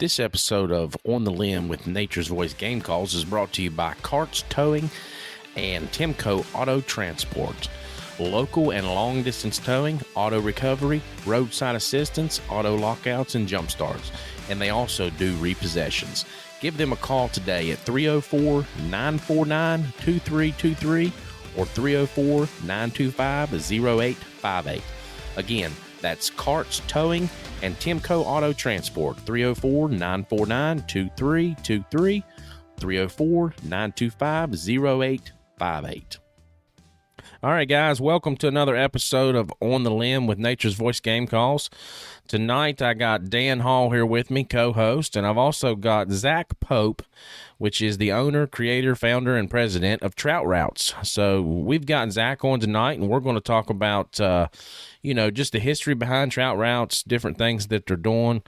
This episode of On the Limb with Nature's Voice Game Calls is brought to you by Carts Towing and Timco Auto Transport. Local and long-distance towing, auto recovery, roadside assistance, auto lockouts, and jump starts. And they also do repossessions. Give them a call today at 304-949-2323 or 304-925-0858. Again, that's Carts Towing and Timco Auto Transport, 304-949-2323, 304-925-0858. All right, guys, welcome to another episode of On the Limb with Nature's Voice Game Calls. Tonight, I got Dan Hall here with me, co-host, and I've also got Zach Pope, which is the owner, creator, founder, and president of Trout Routes. So we've got Zach on tonight, and we're going to talk about, just the history behind Trout Routes, different things that they're doing,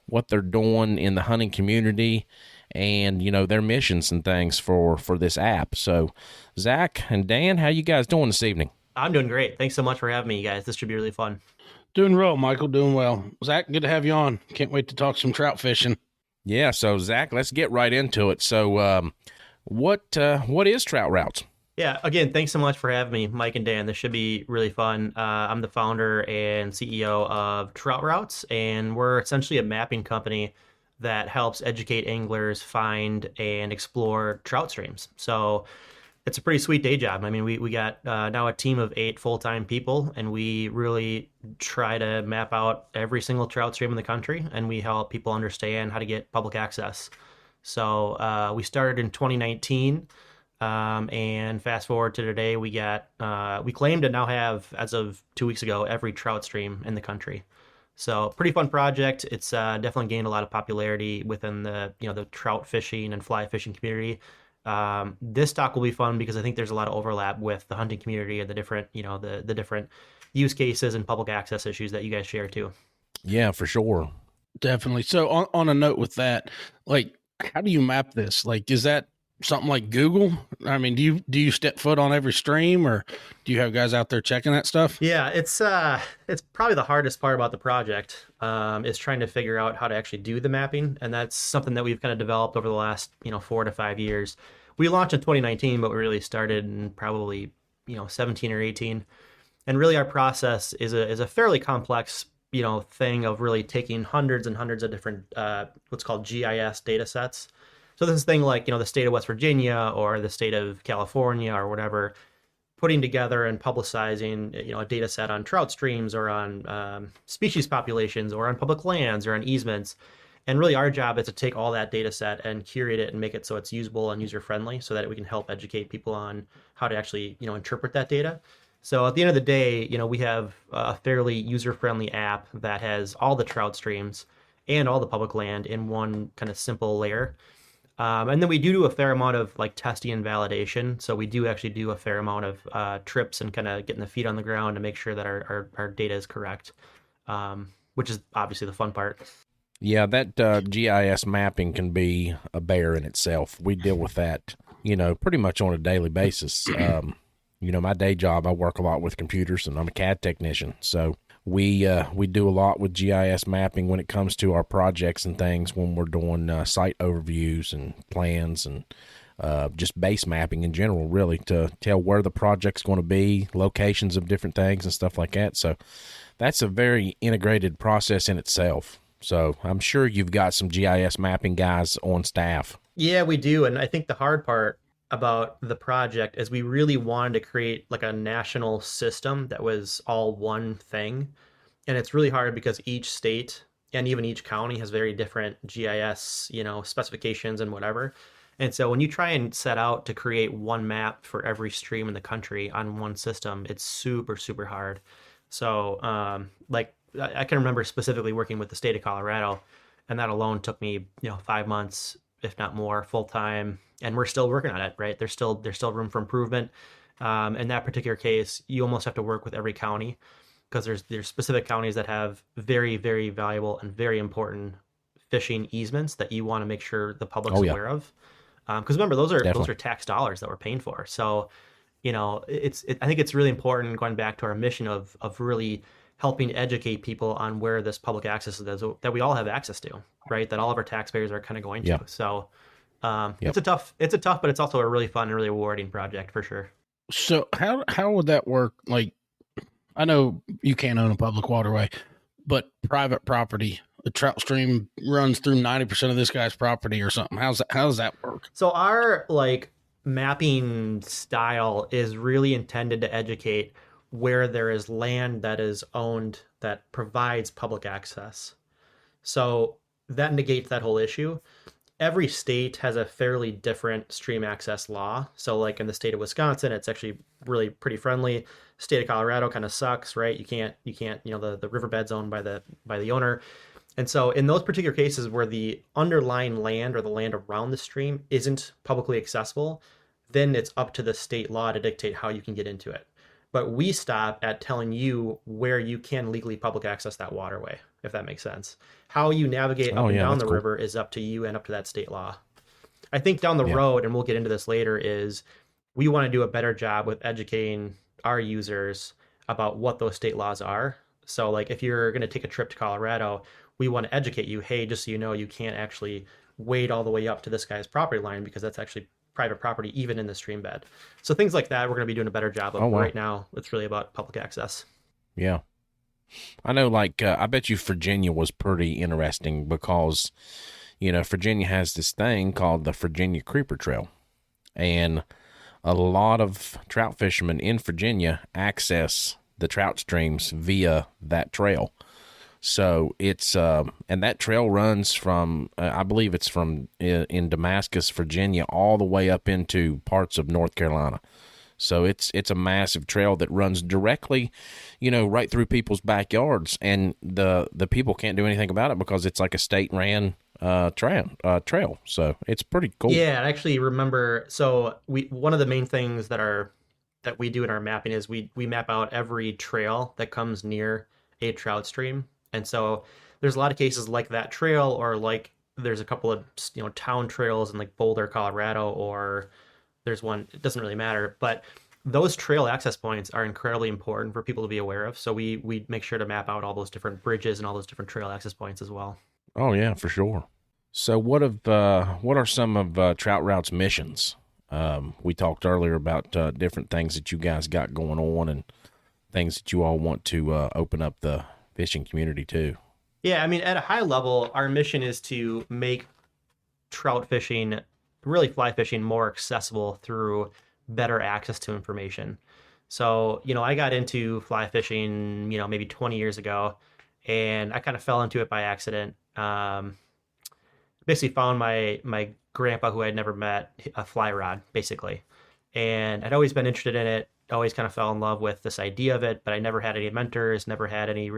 what they're doing in the hunting community, and, their missions and things for this app. So, Zach and Dan, how you guys doing this evening? I'm doing great. Thanks so much for having me, you guys. This should be really fun. Doing well, Michael. Doing well. Zach, good to have you on. Can't wait to talk some trout fishing. Yeah, so, Zach, let's get right into it. So, what is Trout Routes? Yeah, again, thanks so much for having me, Mike and Dan. This should be really fun. I'm the founder and CEO of Trout Routes, and we're essentially a mapping company that helps educate anglers find and explore trout streams. So it's a pretty sweet day job. I mean, we got now a team of 8 full-time people, and we really try to map out every single trout stream in the country, and we help people understand how to get public access. So we started in 2019, and fast forward to today, we claim to now have, as of 2 weeks ago, every trout stream in the country. So pretty fun project. It's definitely gained a lot of popularity within the the trout fishing and fly fishing community. This talk will be fun because I think there's a lot of overlap with the hunting community and the different the different use cases and public access issues that you guys share too. Yeah, for sure. Definitely. So on a note with that, like, how do you map this? Like, is that something like Google? I mean, do you step foot on every stream, or do you have guys out there checking that stuff? Yeah, it's probably the hardest part about the project, is trying to figure out how to actually do the mapping, and that's something that we've kind of developed over the last 4 to 5 years. We launched in 2019, but we really started in probably 17 or 18, and really our process is a fairly complex thing of really taking hundreds and hundreds of different what's called GIS data sets. So this thing like, the state of West Virginia or the state of California or whatever, putting together and publicizing, a data set on trout streams or on species populations or on public lands or on easements. And really our job is to take all that data set and curate it and make it so it's usable and user-friendly so that we can help educate people on how to actually, interpret that data. So at the end of the day, we have a fairly user-friendly app that has all the trout streams and all the public land in one kind of simple layer. And then we do a fair amount of testing and validation. So we do actually do a fair amount of trips and kind of getting the feet on the ground to make sure that our data is correct, which is obviously the fun part. Yeah, that GIS mapping can be a bear in itself. We deal with that, pretty much on a daily basis. My day job, I work a lot with computers, and I'm a CAD technician. So we do a lot with GIS mapping when it comes to our projects and things when we're doing site overviews and plans and just base mapping in general, really, to tell where the project's going to be, locations of different things and stuff like that. So that's a very integrated process in itself. So I'm sure you've got some GIS mapping guys on staff. Yeah, we do. And I think the hard part about the project is we really wanted to create like a national system that was all one thing. And it's really hard because each state and even each county has very different GIS, specifications and whatever. And so when you try and set out to create one map for every stream in the country on one system, it's super, super hard. So I can remember specifically working with the state of Colorado, and that alone took me, 5 months, if not more, full time. And we're still working on it, right? There's still room for improvement. In that particular case, you almost have to work with every county because there's specific counties that have very, very valuable and very important fishing easements that you want to make sure the public's aware of. Because remember, those are tax dollars that we're paying for. So, I think it's really important, going back to our mission of really helping educate people on where this public access is that we all have access to, right? That all of our taxpayers are kind of going to. Yep. So Yep. it's a tough, but it's also a really fun and really rewarding project for sure. So how would that work? Like, I know you can't own a public waterway, but private property, the trout stream runs through 90% of this guy's property or something. How does that work? So our like mapping style is really intended to educate where there is land that is owned that provides public access. So that negates that whole issue. Every state has a fairly different stream access law. So like in the state of Wisconsin, it's actually really pretty friendly. State of Colorado kind of sucks, right? You can't, the riverbed's owned by the owner. And so in those particular cases where the underlying land or the land around the stream isn't publicly accessible, then it's up to the state law to dictate how you can get into it. But we stop at telling you where you can legally public access that waterway, if that makes sense. How you navigate up and down the river is up to you and up to that state law. I think down the road, and we'll get into this later, is we want to do a better job with educating our users about what those state laws are. So like if you're going to take a trip to Colorado, we want to educate you, hey, just so you know, you can't actually wade all the way up to this guy's property line because that's actually private property, even in the stream bed. So things like that, we're going to be doing a better job of. Right now, it's really about public access. Yeah. I know, like, I bet you Virginia was pretty interesting because, Virginia has this thing called the Virginia Creeper Trail. And a lot of trout fishermen in Virginia access the trout streams via that trail. So it's, and that trail runs from, I believe it's from in Damascus, Virginia, all the way up into parts of North Carolina. So it's a massive trail that runs directly, right through people's backyards, and the people can't do anything about it because it's like a state ran trail. So it's pretty cool. Yeah, I actually remember. So one of the main things that we do in our mapping is we map out every trail that comes near a trout stream. And so there's a lot of cases like that trail, or like there's a couple of town trails in like Boulder, Colorado, or there's one, it doesn't really matter, but those trail access points are incredibly important for people to be aware of. So we make sure to map out all those different bridges and all those different trail access points as well. Oh yeah, for sure. So what are some of Trout Route's missions? We talked earlier about different things that you guys got going on and things that you all want to open up the fishing community too. Yeah, I mean, at a high level, our mission is to make trout fishing, really fly fishing, more accessible through better access to information. So, I got into fly fishing, maybe 20 years ago, and I kind of fell into it by accident. Basically found my grandpa, who I had never met, a fly rod, basically. And I'd always been interested in it, always kind of fell in love with this idea of it, but I never had any mentors, never had any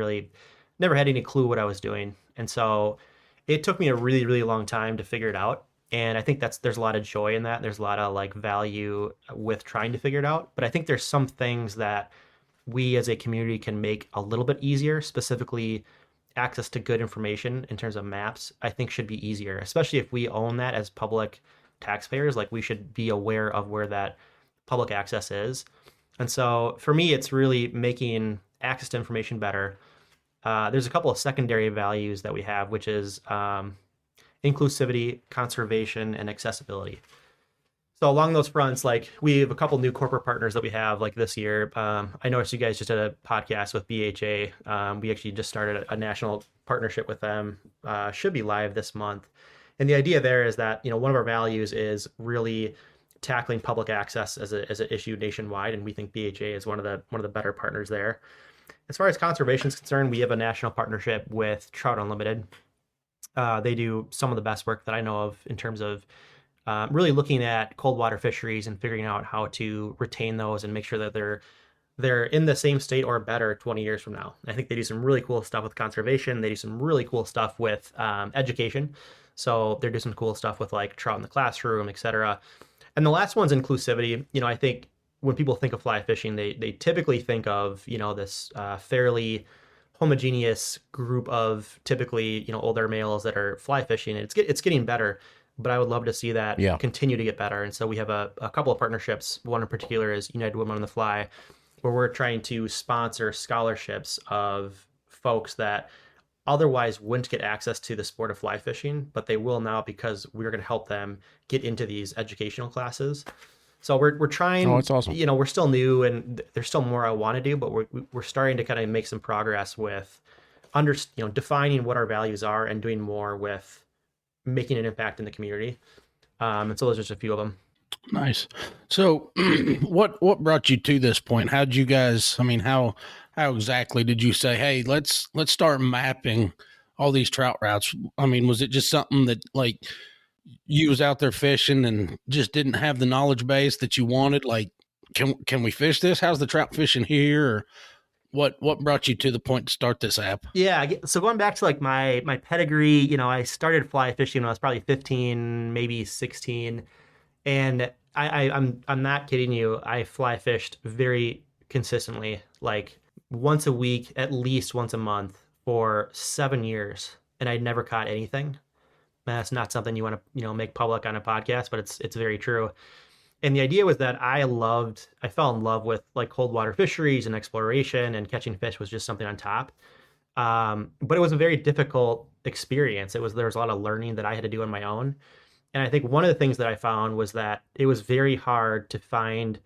clue what I was doing. And so it took me a really, really long time to figure it out. And I think there's a lot of joy in that. There's a lot of like value with trying to figure it out. But I think there's some things that we as a community can make a little bit easier, specifically access to good information in terms of maps, I think should be easier, especially if we own that as public taxpayers. Like we should be aware of where that public access is. And so for me, it's really making access to information better. There's a couple of secondary values that we have, which is inclusivity, conservation, and accessibility. So along those fronts, like we have a couple new corporate partners that we have like this year. I noticed you guys just did a podcast with BHA. We actually just started a national partnership with them. Should be live this month. And the idea there is that, one of our values is really tackling public access as an issue nationwide, and we think BHA is one of the better partners there. As far as conservation is concerned, we have a national partnership with Trout Unlimited. They do some of the best work that I know of in terms of really looking at cold water fisheries and figuring out how to retain those and make sure that they're in the same state or better 20 years from now. I think they do some really cool stuff with conservation. They do some really cool stuff with education. So they're doing some cool stuff with like trout in the classroom, et cetera. And the last one's inclusivity. I think when people think of fly fishing, they typically think of, this fairly homogeneous group of typically, older males that are fly fishing. It's getting better, but I would love to see that continue to get better. And so we have a couple of partnerships. One in particular is United Women on the Fly. where we're trying to sponsor scholarships of folks that otherwise wouldn't get access to the sport of fly fishing, but they will now because we're going to help them get into these educational classes. So we're Oh, trying, it's awesome. we're still new and there's still more I want to do, but we're starting to kind of make some progress with defining what our values are and doing more with making an impact in the community. And so those are just a few of them. Nice. So, what brought you to this point? How did you guys? I mean, how exactly did you say, "Hey, let's start mapping all these trout routes"? I mean, was it just something that like you was out there fishing and just didn't have the knowledge base that you wanted? Like, can we fish this? How's the trout fishing here? Or what brought you to the point to start this app? Yeah, so going back to like my pedigree, I started fly fishing when I was probably 15, maybe 16, and I'm not kidding you. I fly fished very consistently, like once a week, at least once a month for 7 years, and I never caught anything. That's not something you want to make public on a podcast, but it's very true. And the idea was that I fell in love with like cold water fisheries and exploration, and catching fish was just something on top. But it was a very difficult experience. There was a lot of learning that I had to do on my own. And I think one of the things that I found was that it was very hard to find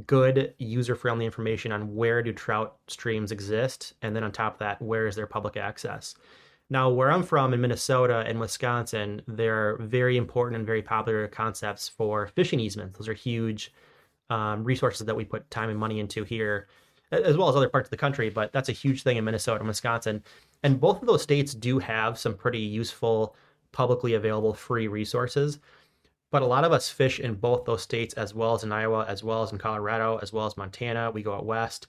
good user-friendly information on where do trout streams exist, and then on top of that, where is their public access. Now, where I'm from in Minnesota and Wisconsin, there are very important and very popular concepts for fishing easements. Those are huge resources that we put time and money into here, as well as other parts of the country. But that's a huge thing in Minnesota and Wisconsin. And both of those states do have some pretty useful, publicly available free resources. But a lot of us fish in both those states, as well as in Iowa, as well as in Colorado, as well as Montana. We go out west.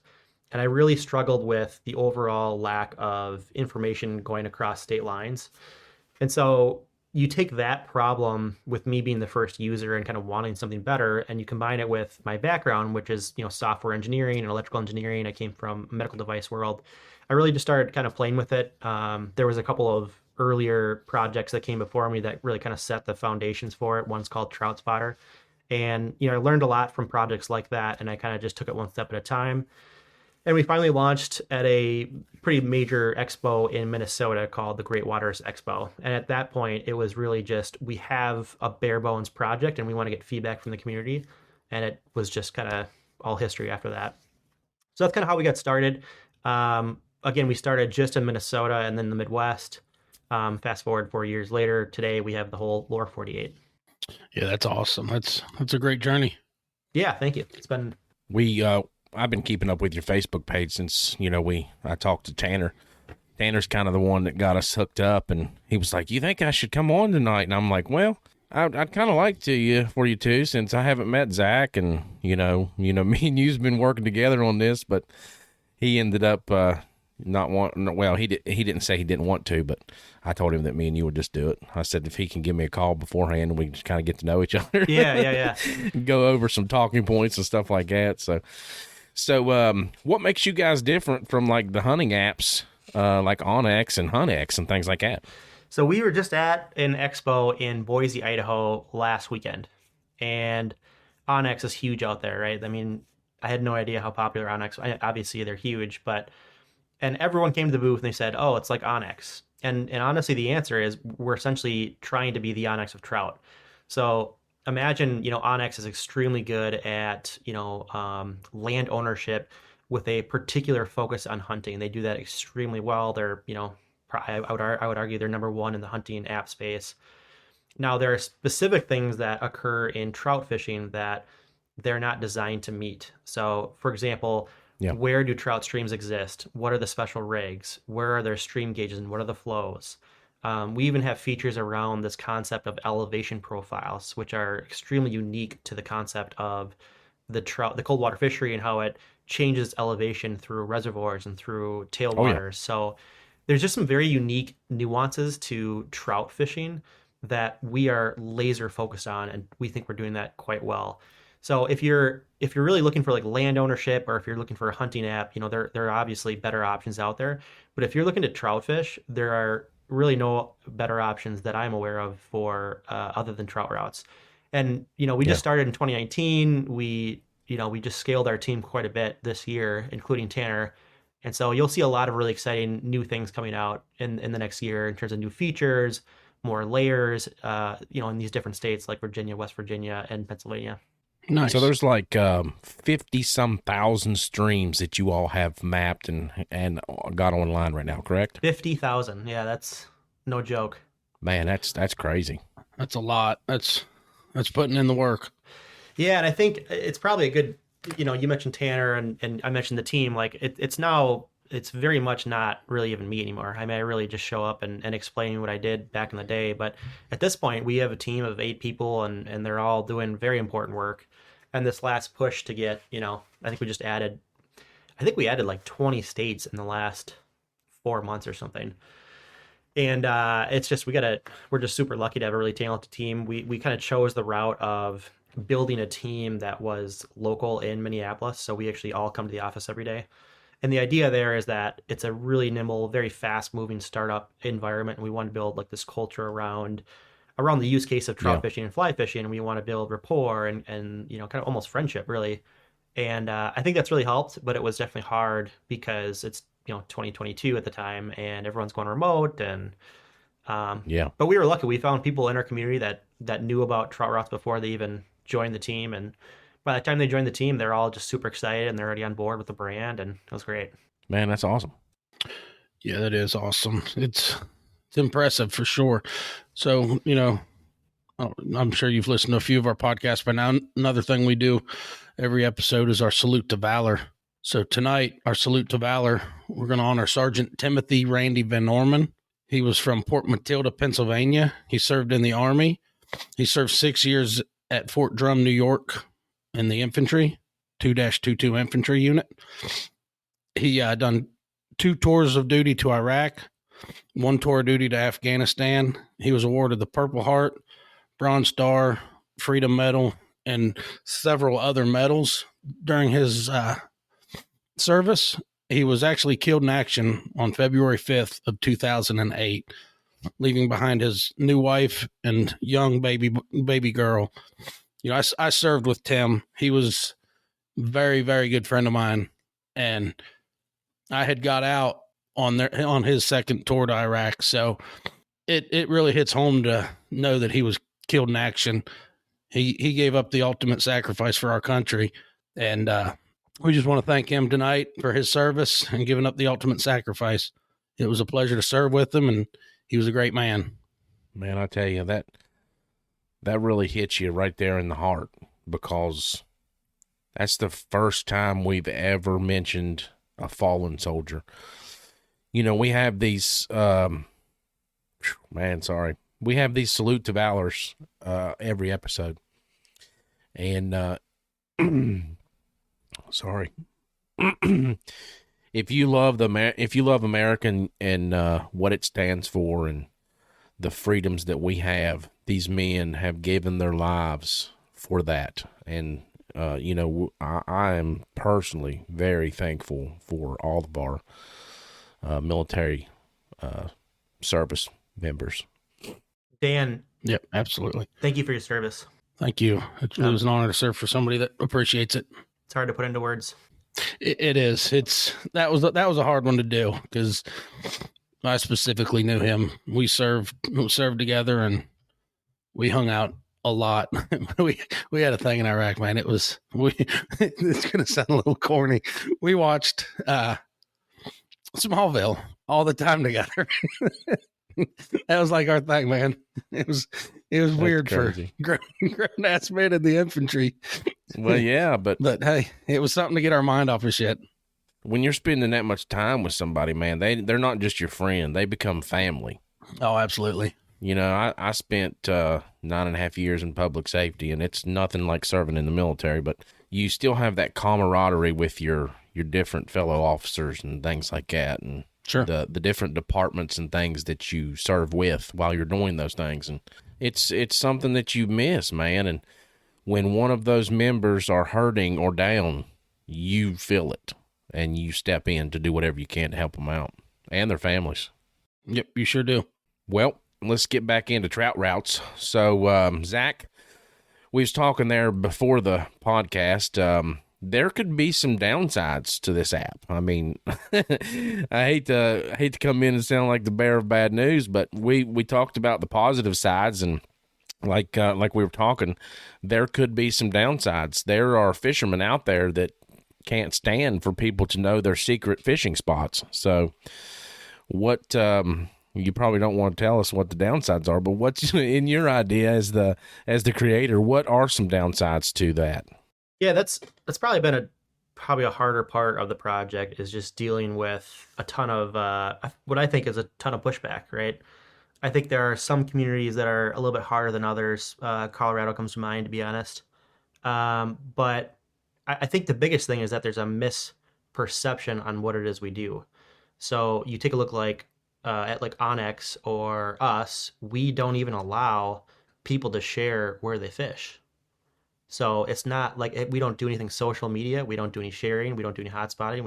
And I really struggled with the overall lack of information going across state lines. And so you take that problem with me being the first user and kind of wanting something better, and you combine it with my background, which is, software engineering and electrical engineering. I came from a medical device world. I really just started kind of playing with it. There was a couple of earlier projects that came before me that really kind of set the foundations for it. One's called Trout Spotter. And, I learned a lot from projects like that, and I kind of just took it one step at a time. And we finally launched at a pretty major expo in Minnesota called the Great Waters Expo. And at that point, it was really just, we have a bare bones project and we want to get feedback from the community. And it was just kind of all history after that. So that's kind of how we got started. Again, we started just in Minnesota and then the Midwest. Fast forward 4 years later, today we have the whole lower 48. Yeah, that's awesome. That's a great journey. Yeah, thank you. It's been I've been keeping up with your Facebook page since, I talked to Tanner. Tanner's kind of the one that got us hooked up, and he was like, "You think I should come on tonight?" And I'm like, "Well, I'd kind of like for you to, since I haven't met Zach, and, me and you's been working together on this," but he ended up, not wanting, well, he didn't say he didn't want to, but I told him that me and you would just do it. I said, if he can give me a call beforehand and we can just kind of get to know each other. Yeah. Go over some talking points and stuff like that. So, what makes you guys different from like the hunting apps, like OnX and HuntX and things like that? So we were just at an expo in Boise, Idaho last weekend, and OnX is huge out there, right? I mean, I had no idea how popular OnX. Obviously, they're huge, and everyone came to the booth and they said, "Oh, it's like OnX." And honestly, the answer is we're essentially trying to be the OnX of trout. So imagine, OnX is extremely good at, land ownership with a particular focus on hunting. They do that extremely well. They're, I would argue they're number one in the hunting app space. Now, there are specific things that occur in trout fishing that they're not designed to meet. So, for example, Yeah. where do trout streams exist? What are the special rigs? Where are their stream gauges and what are the flows? We even have features around this concept of elevation profiles, which are extremely unique to the concept of the cold water fishery, and how it changes elevation through reservoirs and through tailwaters. So there's just some very unique nuances to trout fishing that we are laser focused on, and we think we're doing that quite well. So if you're really looking for like land ownership, or if you're looking for a hunting app, there are obviously better options out there. But if you're looking to trout fish, there are really no better options that I'm aware of for other than trout routes. And we just started in 2019. We we just scaled our team quite a bit this year, including Tanner. And so you'll see a lot of really exciting new things coming out in the next year in terms of new features, more layers, in these different states like Virginia, West Virginia, and Pennsylvania. Nice. So there's like 50 some thousand streams that you all have mapped and got online right now, correct? 50,000. Yeah, that's no joke. Man, that's crazy. That's a lot. That's putting in the work. Yeah, and I think it's probably a good, you mentioned Tanner and I mentioned the team. Like it's very much not really even me anymore. I mean, I really just show up and explain what I did back in the day. But at this point, we have a team of 8 people and they're all doing very important work. And this last push to get, I think we added like 20 states in the last 4 months or something. And it's just we're just super lucky to have a really talented team. We kind of chose the route of building a team that was local in Minneapolis, so we actually all come to the office every day. And the idea there is that it's a really nimble, very fast-moving startup environment, and we want to build like this culture around the use case of trout fishing and fly fishing, and we want to build rapport and kind of almost friendship, really. And I think that's really helped, but it was definitely hard because it's 2022 at the time, and everyone's going remote, and But we were lucky. We found people in our community that knew about trout routes before they even joined the team, and by the time they joined the team, they're all just super excited and they're already on board with the brand, and it was great. Man, that's awesome. Yeah, that is awesome. It's impressive for sure. So, I'm sure you've listened to a few of our podcasts by now. Another thing we do every episode is our Salute to Valor. So tonight, our Salute to Valor, we're going to honor Sergeant Timothy Randy Van Norman. He was from Port Matilda, Pennsylvania. He served in the Army. He served 6 years at Fort Drum, New York in the infantry, 2-22 infantry unit. He done 2 tours of duty to Iraq, 1 tour of duty to Afghanistan. He was awarded the Purple Heart, Bronze Star, Freedom Medal, and several other medals during his service. He was actually killed in action on February 5th of 2008, leaving behind his new wife and young baby girl. I served with Tim. He was a very, very good friend of mine, and I had got out on his second tour to Iraq. So it really hits home to know that he was killed in action. He gave up the ultimate sacrifice for our country, and we just want to thank him tonight for his service and giving up the ultimate sacrifice. It was a pleasure to serve with him, and he was a great man. Man, I tell you, that really hits you right there in the heart, because that's the first time we've ever mentioned a fallen soldier. We have these, we have these Salute to Valors every episode. And, sorry. If you love America and what it stands for and the freedoms that we have, these men have given their lives for that. And I am personally very thankful for all of our military service members. Dan. Yep, absolutely. Thank you for your service. Thank you. It was an honor to serve for somebody that appreciates it. It's hard to put into words. It is. That was a hard one to do because I specifically knew him. We served together and we hung out a lot. we had a thing in Iraq, man. It's gonna sound a little corny. We watched Smallville all the time together. That was like our thing, man. It was weird crazy for grown ass men in the infantry. Well, yeah, but hey, it was something to get our mind off of shit. When you're spending that much time with somebody, man, they're not just your friend; they become family. Oh, absolutely. I spent 9.5 years in public safety, and it's nothing like serving in the military, but you still have that camaraderie with your different fellow officers and things like that, and sure, the different departments and things that you serve with while you're doing those things. And it's something that you miss, man. And when one of those members are hurting or down, you feel it and you step in to do whatever you can to help them out and their families. Yep, you sure do. Well, let's get back into trout routes. So, Zach, we was talking there before the podcast. There could be some downsides to this app. I mean, I hate to come in and sound like the bearer of bad news, but we talked about the positive sides, and like we were talking, there could be some downsides. There are fishermen out there that can't stand for people to know their secret fishing spots. So what you probably don't want to tell us what the downsides are, but what's in your idea as the creator, what are some downsides to that? Yeah, that's probably been a harder part of the project, is just dealing with a ton of what I think is a ton of pushback, right? I think there are some communities that are a little bit harder than others. Colorado comes to mind, to be honest. But I think the biggest thing is that there's a misperception on what it is we do. So you take a look at like Onyx or us, we don't even allow people to share where they fish. So it's not like we don't do anything social media. We don't do any sharing. We don't do any hotspotting.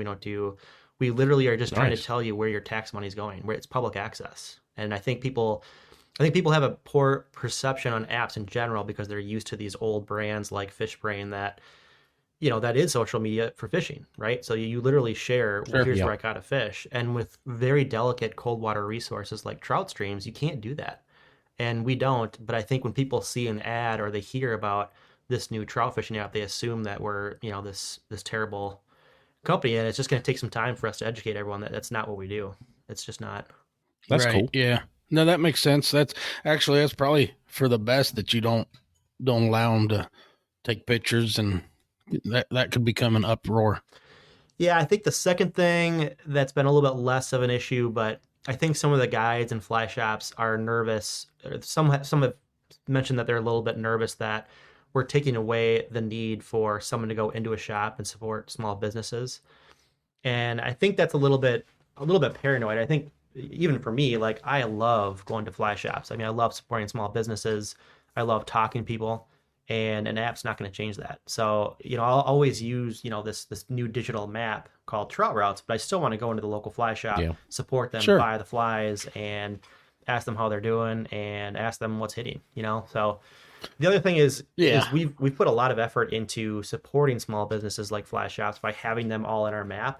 We literally are just trying to Nice. tell you where your tax money is going, where it's public access. And I think people have a poor perception on apps in general because they're used to these old brands like FishBrain that is social media for fishing, right? So you literally share, well, Sure. here's Yeah. where I caught a fish. And with very delicate cold water resources like trout streams, you can't do that. And we don't. But I think when people see an ad or they hear about this new trout fishing app, they assume that we're, this terrible company, and it's just going to take some time for us to educate everyone that that's not what we do. It's just not. That's Right. cool. Yeah. No, that makes sense. That's probably for the best that you don't allow them to take pictures, and that could become an uproar. Yeah, I think the second thing that's been a little bit less of an issue, but I think some of the guides and fly shops are nervous. Some have mentioned that they're a little bit nervous that we're taking away the need for someone to go into a shop and support small businesses. And I think that's a little bit paranoid. I think even for me, like, I love going to fly shops. I mean, I love supporting small businesses. I love talking to people, and an app's not going to change that. So, I'll always use, this new digital map called Trout Routes, but I still want to go into the local fly shop, Yeah. support them, Sure. buy the flies, and ask them how they're doing and ask them what's hitting. So the other thing is Yeah. we've put a lot of effort into supporting small businesses like fly shops by having them all in our map.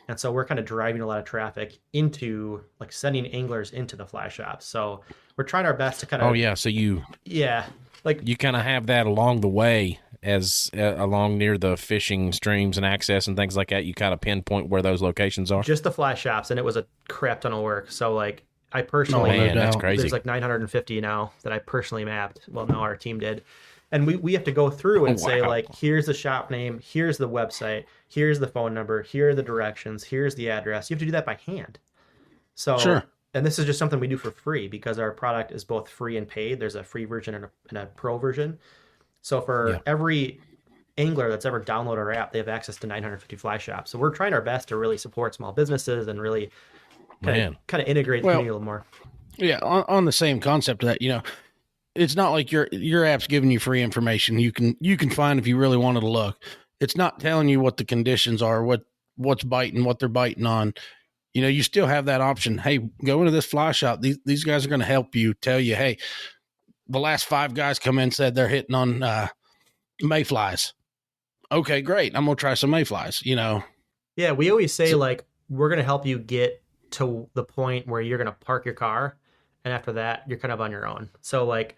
And so we're kind of driving a lot of traffic into, like, sending anglers into the fly shops. So we're trying our best to kind of, Oh yeah, so yeah, like, you kind of have that along the way as along near the fishing streams and access and things like that. You kind of pinpoint where those locations are. just the fly shops, and it was a crap ton of work. So, like, I Oh, personally, no Man, that's doubt. crazy. there's like 950 now that I personally mapped. Well, no, our team did. And we have to go through and say, Wow. like, here's the shop name, here's the website, here's the phone number, here are the directions, here's the address. You have to do that by hand. So, Sure. and this is just something we do for free because our product is both free and paid. There's a free version and a pro version. So for Yeah. every angler that's ever downloaded our app, they have access to 950 fly shops. So we're trying our best to really support small businesses and really Man. kind of integrate the Well, community a little more. Yeah, on the same concept of that, it's not like your app's giving you free information. You can find if you really wanted to look. It's not telling you what the conditions are, what's biting, what they're biting on. You still have that option. Hey, go into this fly shop. These guys are going to help you, tell you, hey, the last 5 guys come in said they're hitting on mayflies. Okay, great. I'm gonna try some mayflies. Yeah, we always say, So- like, we're going to help you get to the point where you're going to park your car, and after that you're kind of on your own. So, like,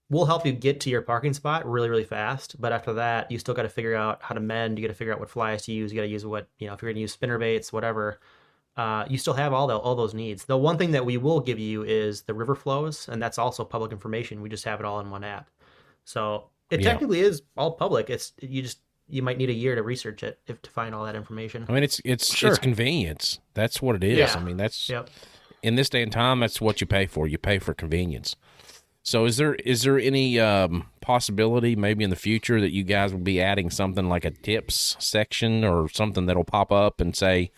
we'll help you get to your parking spot really, really fast, but after that you still got to figure out how to mend. You got to figure out what flies to use. You got to use what, if you're going to use spinner baits, whatever. You still have all those needs. The one thing that we will give you is the river flows, and that's also public information. We just have it all in one app. So it Yeah. technically is all public. It's you might need a year to research it to find all that information. I mean, it's Sure. convenience. That's what it is. Yeah. I mean, that's Yep. in this day and time. That's what you pay for. You pay for convenience. So, is there any possibility, maybe in the future, that you guys will be adding something like a tips section or something that'll pop up and say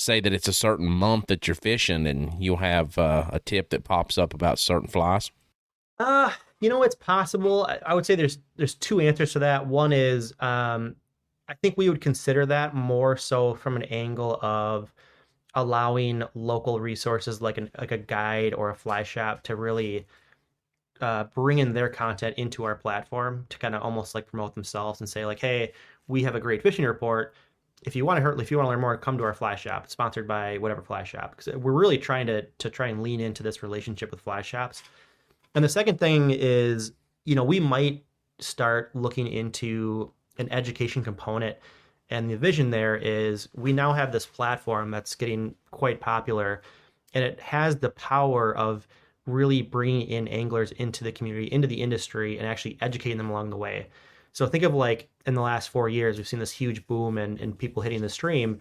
that it's a certain month that you're fishing, and you'll have a tip that pops up about certain flies? It's possible. I would say there's two answers to that. One is, I think we would consider that more so from an angle of allowing local resources like a guide or a fly shop to really bringing their content into our platform to kind of almost like promote themselves and say like, hey, we have a great fishing report. If you want to learn more, come to our fly shop. It's sponsored by whatever fly shop, because we're really trying to try and lean into this relationship with fly shops. And the second thing is, we might start looking into an education component. And the vision there is we now have this platform that's getting quite popular, and it has the power of really bringing in anglers into the community, into the industry, and actually educating them along the way. So think of like in the last 4 years, we've seen this huge boom in people hitting the stream.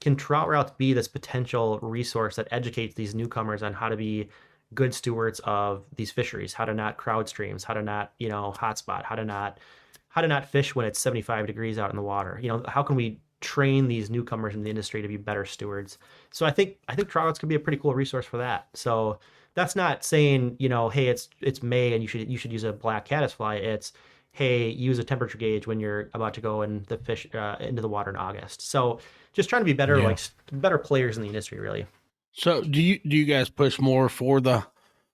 Can Trout Routes be this potential resource that educates these newcomers on how to be good stewards of these fisheries, how to not crowd streams, how to not, hotspot, how to not fish when it's 75 degrees out in the water? How can we train these newcomers in the industry to be better stewards? So I think Trout Routes could be a pretty cool resource for that. So that's not saying, hey, it's May and you should use a black caddisfly. It's, hey, use a temperature gauge when you're about to go in the fish into the water in August. So just trying to be better, like better players in the industry, really. So do you guys push more for the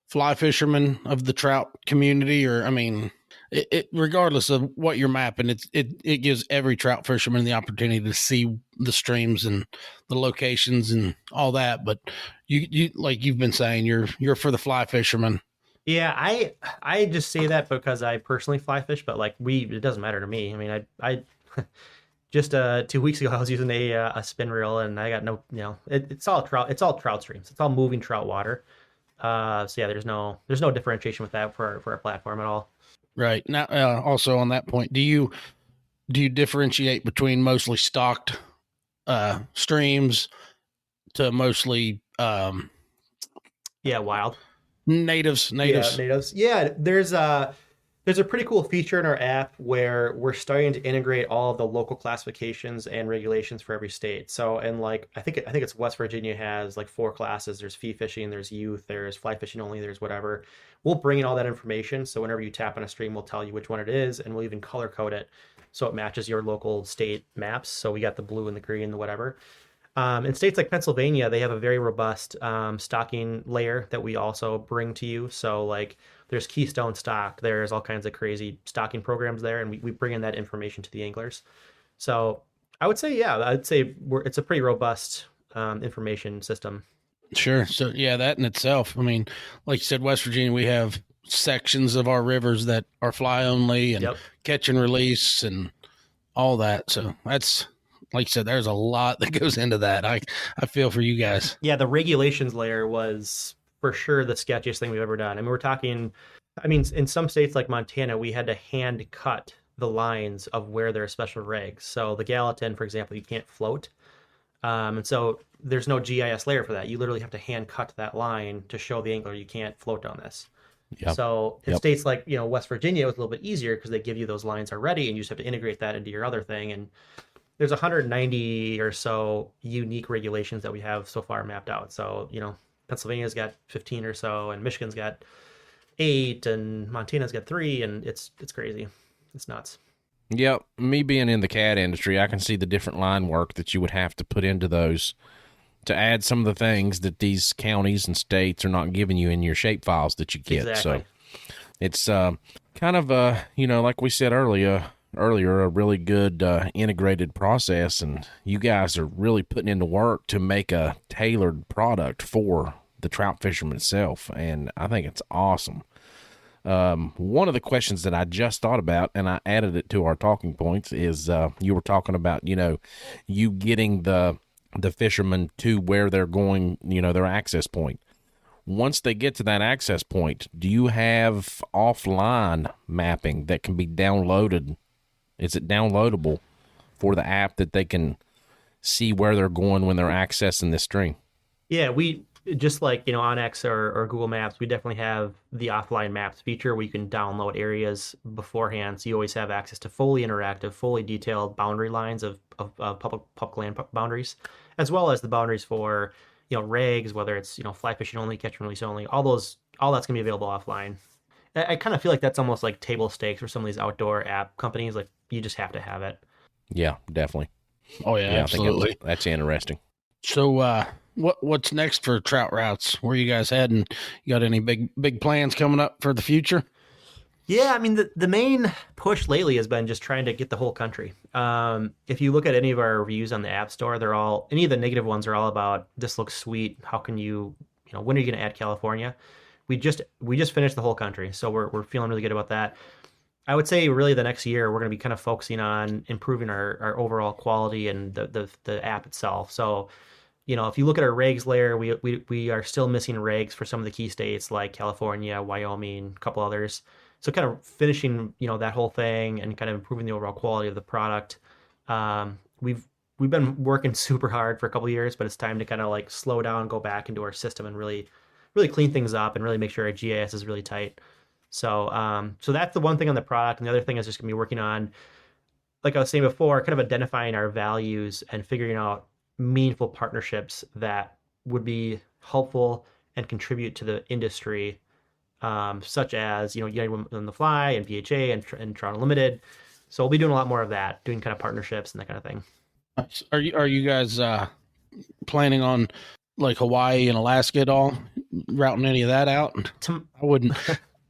fly fishermen of the trout community, or I mean, it regardless of what you're mapping, it gives every trout fisherman the opportunity to see the streams and the locations and all that. But you like you've been saying, you're for the fly fishermen. Yeah, I just say that because I personally fly fish, but like it doesn't matter to me. I mean, I just 2 weeks ago I was using a spin reel and I got no, it's all trout streams. It's all moving trout water. So yeah, there's no differentiation with that for our platform at all. Right. Now, also on that point, do you differentiate between mostly stocked streams to mostly wild natives? Yeah, natives. Yeah, there's a pretty cool feature in our app where we're starting to integrate all of the local classifications and regulations for every state. So, and like I think it's West Virginia has like 4 classes. There's fee fishing, there's youth, there's fly fishing only, there's whatever. We'll bring in all that information. So whenever you tap on a stream, we'll tell you which one it is, and we'll even color code it so it matches your local state maps. So we got the blue and the green, the whatever. In states like Pennsylvania, they have a very robust stocking layer that we also bring to you. So like there's Keystone stock, there's all kinds of crazy stocking programs there, and we bring in that information to the anglers. So I would say, it's a pretty robust information system. Sure. So yeah, that in itself, I mean, like you said, West Virginia, we have sections of our rivers that are fly only and catch and release and all that. So that's, like you said, there's a lot that goes into that. I feel for you guys. Yeah, the regulations layer was for sure the sketchiest thing we've ever done. I mean, in some states like Montana, we had to hand cut the lines of where there are special regs. So the Gallatin, for example, you can't float. And so there's no GIS layer for that. You literally have to hand cut that line to show the angler you can't float on this. Yep. So in states like, West Virginia, it was a little bit easier because they give you those lines already and you just have to integrate that into your other thing. And there's 190 or so unique regulations that we have so far mapped out. So, Pennsylvania's got 15 or so, and Michigan's got 8, and Montana's got 3, and it's crazy. It's nuts. Yep. Me being in the cat industry, I can see the different line work that you would have to put into those to add some of the things that these counties and states are not giving you in your shape files that you get. Exactly. So it's kind of like we said earlier, a really good integrated process, and you guys are really putting into work to make a tailored product for the trout fisherman itself, and I think it's awesome. One of the questions that I just thought about, and I added it to our talking points, is you were talking about, you getting the fishermen to where they're going, their access point. Once they get to that access point, do you have offline mapping that can be downloaded? Is it downloadable for the app that they can see where they're going when they're accessing this stream? Yeah, we just like, on X or Google Maps, we definitely have the offline maps feature where you can download areas beforehand. So you always have access to fully interactive, fully detailed boundary lines of public land boundaries, as well as the boundaries for, regs, whether it's, fly fishing only, catch and release only, all that's going to be available offline. I kind of feel like that's almost like table stakes for some of these outdoor app companies. Like you just have to have it. Yeah, definitely. Oh yeah, absolutely. I think that's interesting. So, what's next for Trout Routes? Where are you guys heading? You got any big plans coming up for the future? Yeah, I mean the main push lately has been just trying to get the whole country. If you look at any of our reviews on the App Store, they're all any of the negative ones are all about this looks sweet. How can you know, when are you going to add California? We just finished the whole country, so we're feeling really good about that. I would say really the next year we're going to be kind of focusing on improving our overall quality and the app itself. So you know, if you look at our regs layer, we are still missing regs for some of the key states like California, Wyoming, a couple others. So kind of finishing, you know, that whole thing and kind of improving the overall quality of the product. We've been working super hard for a couple of years, but it's time to kind of like slow down, go back into our system and really clean things up and really make sure our GIS is really tight. So that's the one thing on the product, and the other thing is just gonna be working on, like I was saying before, kind of identifying our values and figuring out meaningful partnerships that would be helpful and contribute to the industry, such as you know United on the Fly and VHA and Trout Unlimited. So we'll be doing a lot more of that, doing kind of partnerships and that kind of thing. Are you guys planning on like Hawaii and Alaska at all? Routing any of that out? I wouldn't.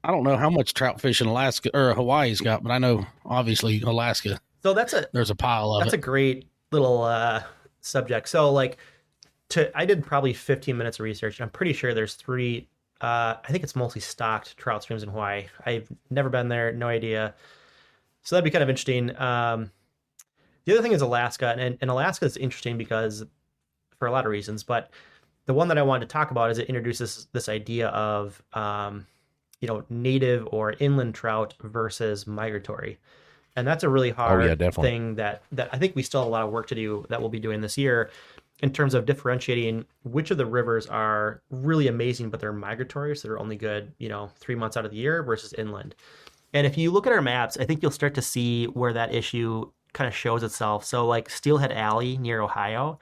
I don't know how much trout fish in Alaska or Hawaii's got, but I know obviously Alaska. So There's a pile of that's a it. great little subject. So like I did probably 15 minutes of research. I'm pretty sure there's three. I think it's mostly stocked trout streams in Hawaii. I've never been there, no idea. So that'd be kind of interesting. The other thing is Alaska, and Alaska is interesting because for a lot of reasons, but the one that I wanted to talk about is it introduces this idea of you know, native or inland trout versus migratory. And that's a really Oh yeah, hard definitely. thing that I think we still have a lot of work to do that we'll be doing this year in terms of differentiating which of the rivers are really amazing, but they're migratory, so they're only good, you know, 3 months out of the year versus inland. And if you look at our maps, I think you'll start to see where that issue kind of shows itself. So like Steelhead Alley near Ohio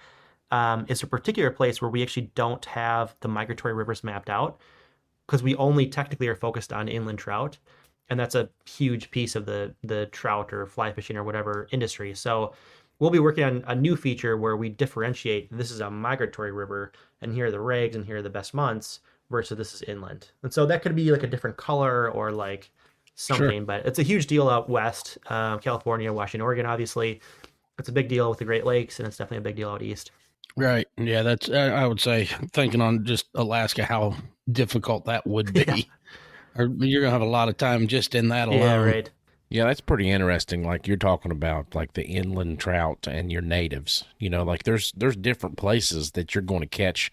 is a particular place where we actually don't have the migratory rivers mapped out because we only technically are focused on inland trout, and that's a huge piece of the trout or fly fishing or whatever industry. So we'll be working on a new feature where we differentiate this is a migratory river and here are the regs and here are the best months versus this is inland. And so that could be like a different color or like Sure. something, but it's a huge deal out west, California, Washington, Oregon, obviously. It's a big deal with the Great Lakes, and it's definitely a big deal out east. Right. Yeah, that's I would say thinking on just Alaska how difficult that would Yeah. be. Or you're gonna have a lot of time just in that Yeah, alone. right. Yeah, that's pretty interesting. Like you're talking about like the inland trout and your natives. You know, like there's different places that you're going to catch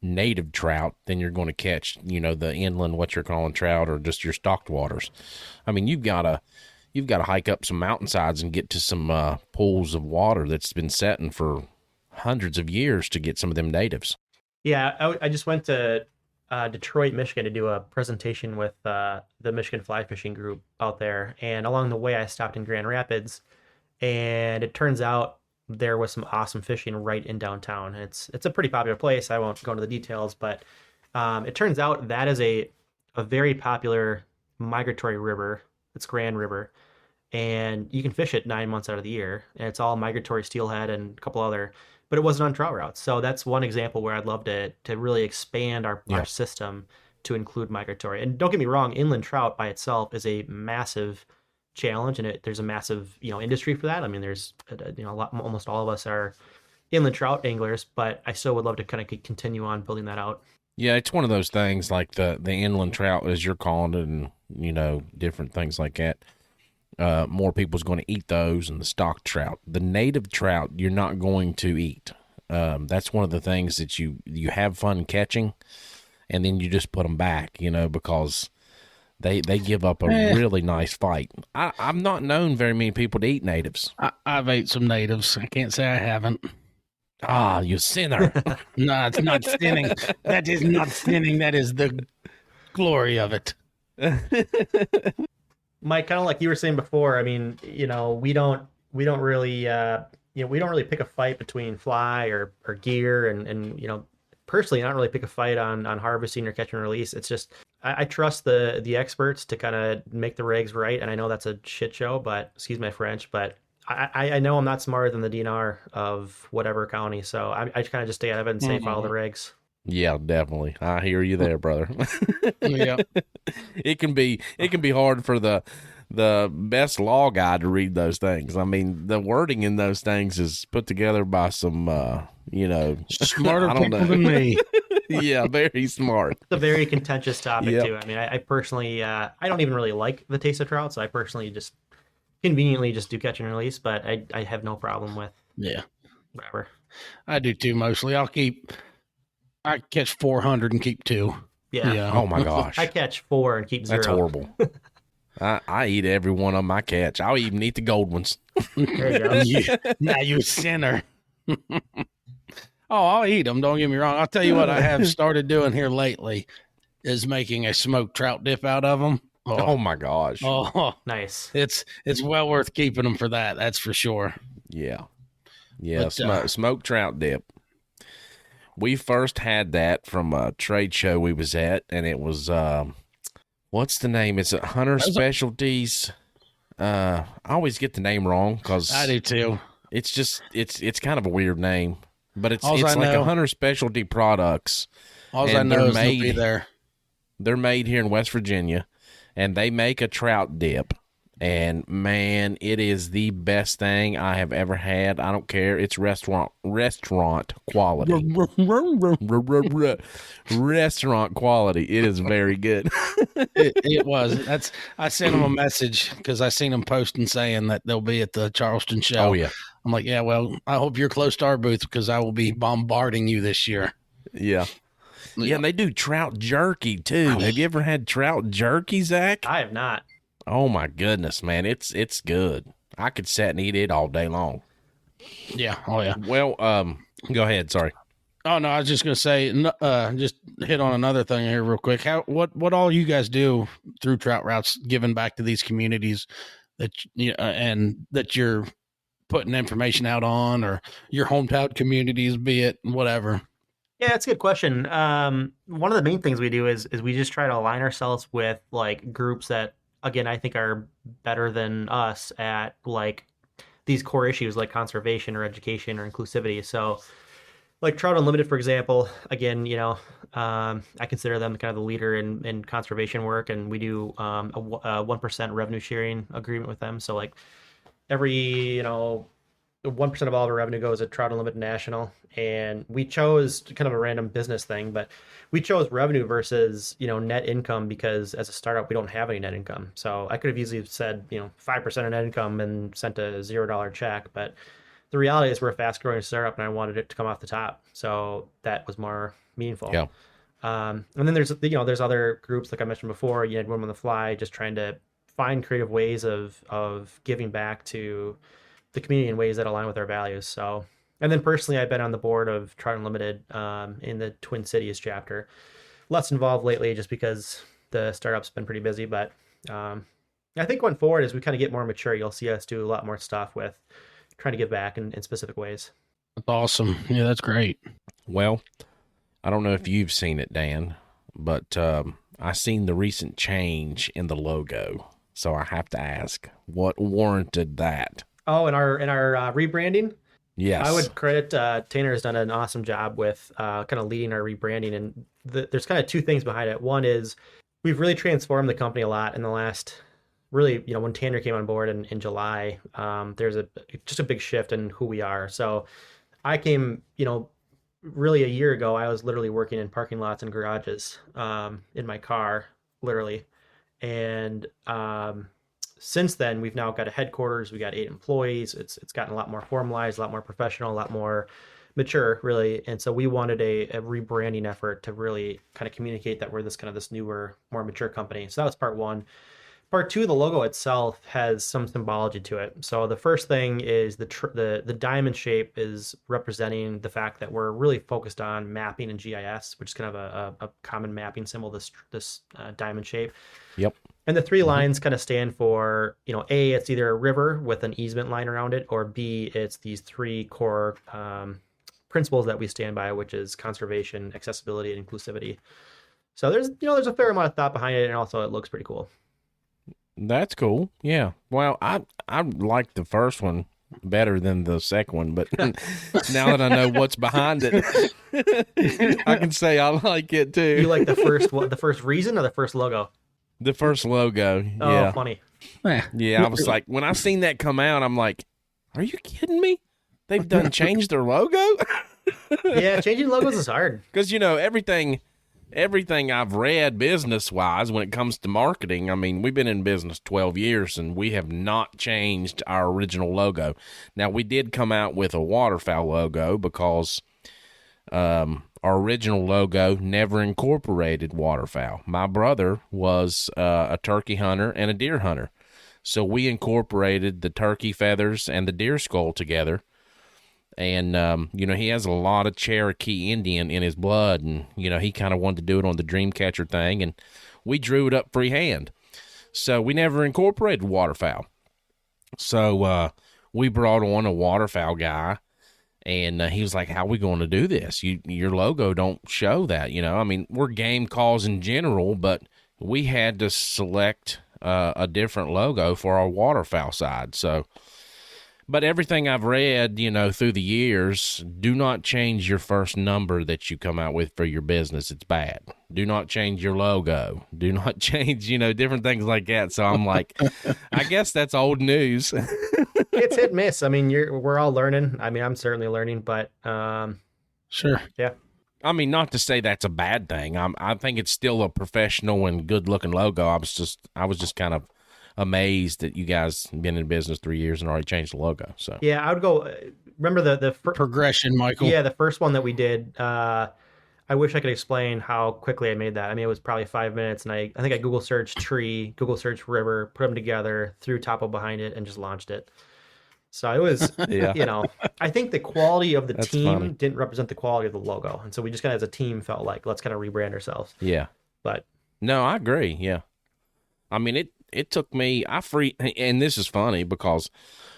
native trout than you're going to catch, you know, the inland what you're calling trout or just your stocked waters. I mean, you've got to hike up some mountainsides and get to some pools of water that's been setting for hundreds of years to get some of them natives. Yeah, I just went to Detroit, Michigan to do a presentation with the Michigan Fly Fishing Group out there. And along the way, I stopped in Grand Rapids, and it turns out there was some awesome fishing right in downtown. It's a pretty popular place. I won't go into the details, but it turns out that is a very popular migratory river. It's Grand River, and you can fish it 9 months out of the year, and it's all migratory steelhead and a couple other, but it wasn't on trout routes. So that's one example where I'd love to really expand our Yeah. system to include migratory. And don't get me wrong, inland trout by itself is a massive challenge, and there's a massive industry for that. I mean, there's a lot, almost all of us are inland trout anglers, but I still would love to kind of continue on building that out. Yeah, it's one of those things like the inland trout as you're calling it and you know, different things like that. More people's going to eat those and the stocked trout. The native trout you're not going to eat. That's one of the things that you have fun catching, and then you just put them back, you know, because they give up a Eh, really nice fight. I'm not known very many people to eat natives. I've ate some natives. I can't say I haven't. Ah, you sinner. No, it's not sinning. That is not sinning. That is the glory of it. Mike, kind of like you were saying before, I mean, we don't really we don't really pick a fight between fly or gear and personally I don't really pick a fight on harvesting or catch and release. It's just I trust the experts to kind of make the regs right, and I know that's a shit show, but excuse my French, but I know I'm not smarter than the DNR of whatever county, so I kind of just stay out of it and say follow the Mhm. regs. Yeah, definitely. I hear you there, brother. Yeah. It can be hard for the best law guy to read those things. I mean, the wording in those things is put together by some Smarter I don't people know. than me. Yeah, very smart. It's a very contentious topic Yep. too. I mean, I personally, I don't even really like the taste of trout, so I personally just conveniently just do catch and release. But I have no problem with Yeah. whatever. I do too, mostly. I catch 400 and keep two. Yeah, Oh my Yeah. gosh. I catch 4 and keep 0. That's horrible. I eat every one of my catch. I'll even eat the gold ones. There you go. Now you sinner. Oh, I'll eat them. Don't get me wrong. I'll tell you what I have started doing here lately is making a smoked trout dip out of them. Oh my gosh. Oh, Nice. it's well worth keeping them for that. That's for sure. Yeah. Yeah, But, smoked trout dip. We first had that from a trade show we was at, and it was what's the name? It's a Hunter Specialties. I always get the name wrong because I do too. it's just it's kind of a weird name, but it's Alls I like know- a Hunter Specialty products. All I And know they're is they'll be made- there. They're made here in West Virginia, and they make a trout dip. And man, it is the best thing I have ever had. I don't care. It's restaurant quality. Restaurant quality. It is very good. It was. I sent him a message because I seen him posting saying that they'll be at the Charleston show. Oh yeah. I'm like, yeah, well, I hope you're close to our booth because I will be bombarding you this year. Yeah. Yeah, and they do trout jerky too. Have you ever had trout jerky, Zach? I have not. Oh my goodness, man. It's good. I could sit and eat it all day long. Yeah. Oh yeah. Well, go ahead, sorry. Oh no, I was just gonna say, just hit on another thing here real quick. What all you guys do through Trout Routes, giving back to these communities that and that you're putting information out on, or your hometown communities, be it whatever. Yeah, that's a good question. One of the main things we do is we just try to align ourselves with like groups that, again, I think are better than us at like these core issues like conservation or education or inclusivity. So like Trout Unlimited, for example, again, I consider them kind of the leader in conservation work, and we do a 1% revenue sharing agreement with them. So like every 1% of all of our revenue goes to Trout Unlimited National, and we chose kind of a random business thing, but we chose revenue versus net income because as a startup we don't have any net income. So I could have easily said 5% of net income and sent a $0 check, but the reality is we're a fast growing startup, and I wanted it to come off the top, so that was more meaningful. Yeah. And then there's other groups like I mentioned before. You had Women on the Fly, just trying to find creative ways of giving back to the community in ways that align with our values. So, and then personally, I've been on the board of Trout Unlimited in the Twin Cities chapter. Less involved lately, just because the startup's been pretty busy. But I think going forward, as we kind of get more mature, you'll see us do a lot more stuff with trying to give back in specific ways. That's awesome. Yeah, that's great. Well, I don't know if you've seen it, Dan, but I seen the recent change in the logo, so I have to ask, what warranted that? Oh, in our rebranding, Yes. I would credit Tanner has done an awesome job with kind of leading our rebranding, and there's kind of two things behind it. One is we've really transformed the company a lot in the last. Really, when Tanner came on board in July, there's just a big shift in who we are. So I came, really a year ago, I was literally working in parking lots and garages in my car, literally. And since then, we've now got a headquarters. We got 8 employees. It's gotten a lot more formalized, a lot more professional, a lot more mature, really. And so we wanted a rebranding effort to really kind of communicate that we're this newer, more mature company. So that was part one. Part two, the logo itself has some symbology to it. So the first thing is the diamond shape is representing the fact that we're really focused on mapping and GIS, which is kind of a common mapping symbol, this diamond shape. Yep. And the 3 lines kind of stand for, A, it's either a river with an easement line around it, or B, it's these 3 core principles that we stand by, which is conservation, accessibility, and inclusivity. So there's a fair amount of thought behind it, and also it looks pretty cool. That's cool. Yeah. Well, I like the first one better than the second one, but now that I know what's behind it, I can say I like it too. You like the first one, the first reason or the first logo? The first logo, Oh, yeah. funny. Yeah, I was like, when I seen that come out, I'm like, are you kidding me? They've done changed their logo? Yeah, changing logos is hard. Because, everything I've read business-wise when it comes to marketing, I mean, we've been in business 12 years, and we have not changed our original logo. Now, we did come out with a waterfowl logo because our original logo never incorporated waterfowl. My brother was a turkey hunter and a deer hunter, so we incorporated the turkey feathers and the deer skull together. And, he has a lot of Cherokee Indian in his blood, and, he kind of wanted to do it on the Dreamcatcher thing, and we drew it up freehand. So we never incorporated waterfowl. So we brought on a waterfowl guy, and he was like, how are we going to do this? Your logo don't show that, I mean, we're game calls in general, but we had to select a different logo for our waterfowl side, so... But everything I've read, through the years, do not change your first number that you come out with for your business. It's bad. Do not change your logo. Do not change, different things like that. So I'm like, I guess that's old news. It's hit and miss. I mean, we're all learning. I mean, I'm certainly learning, but sure. Yeah. I mean, not to say that's a bad thing. I think it's still a professional and good looking logo. I was just kind of amazed that you guys been in business 3 years and already changed the logo. So yeah, I would go. Remember the progression, Michael? Yeah, the first one that we did. I wish I could explain how quickly I made that. I mean, it was probably 5 minutes, and I think I Google searched tree, Google searched river, put them together, threw topo behind it, and just launched it. So it was, I think the quality of the team didn't represent the quality of the logo, and so we just kind of as a team felt like let's kind of rebrand ourselves. Yeah, but no, I agree. Yeah, I mean it took me, and this is funny because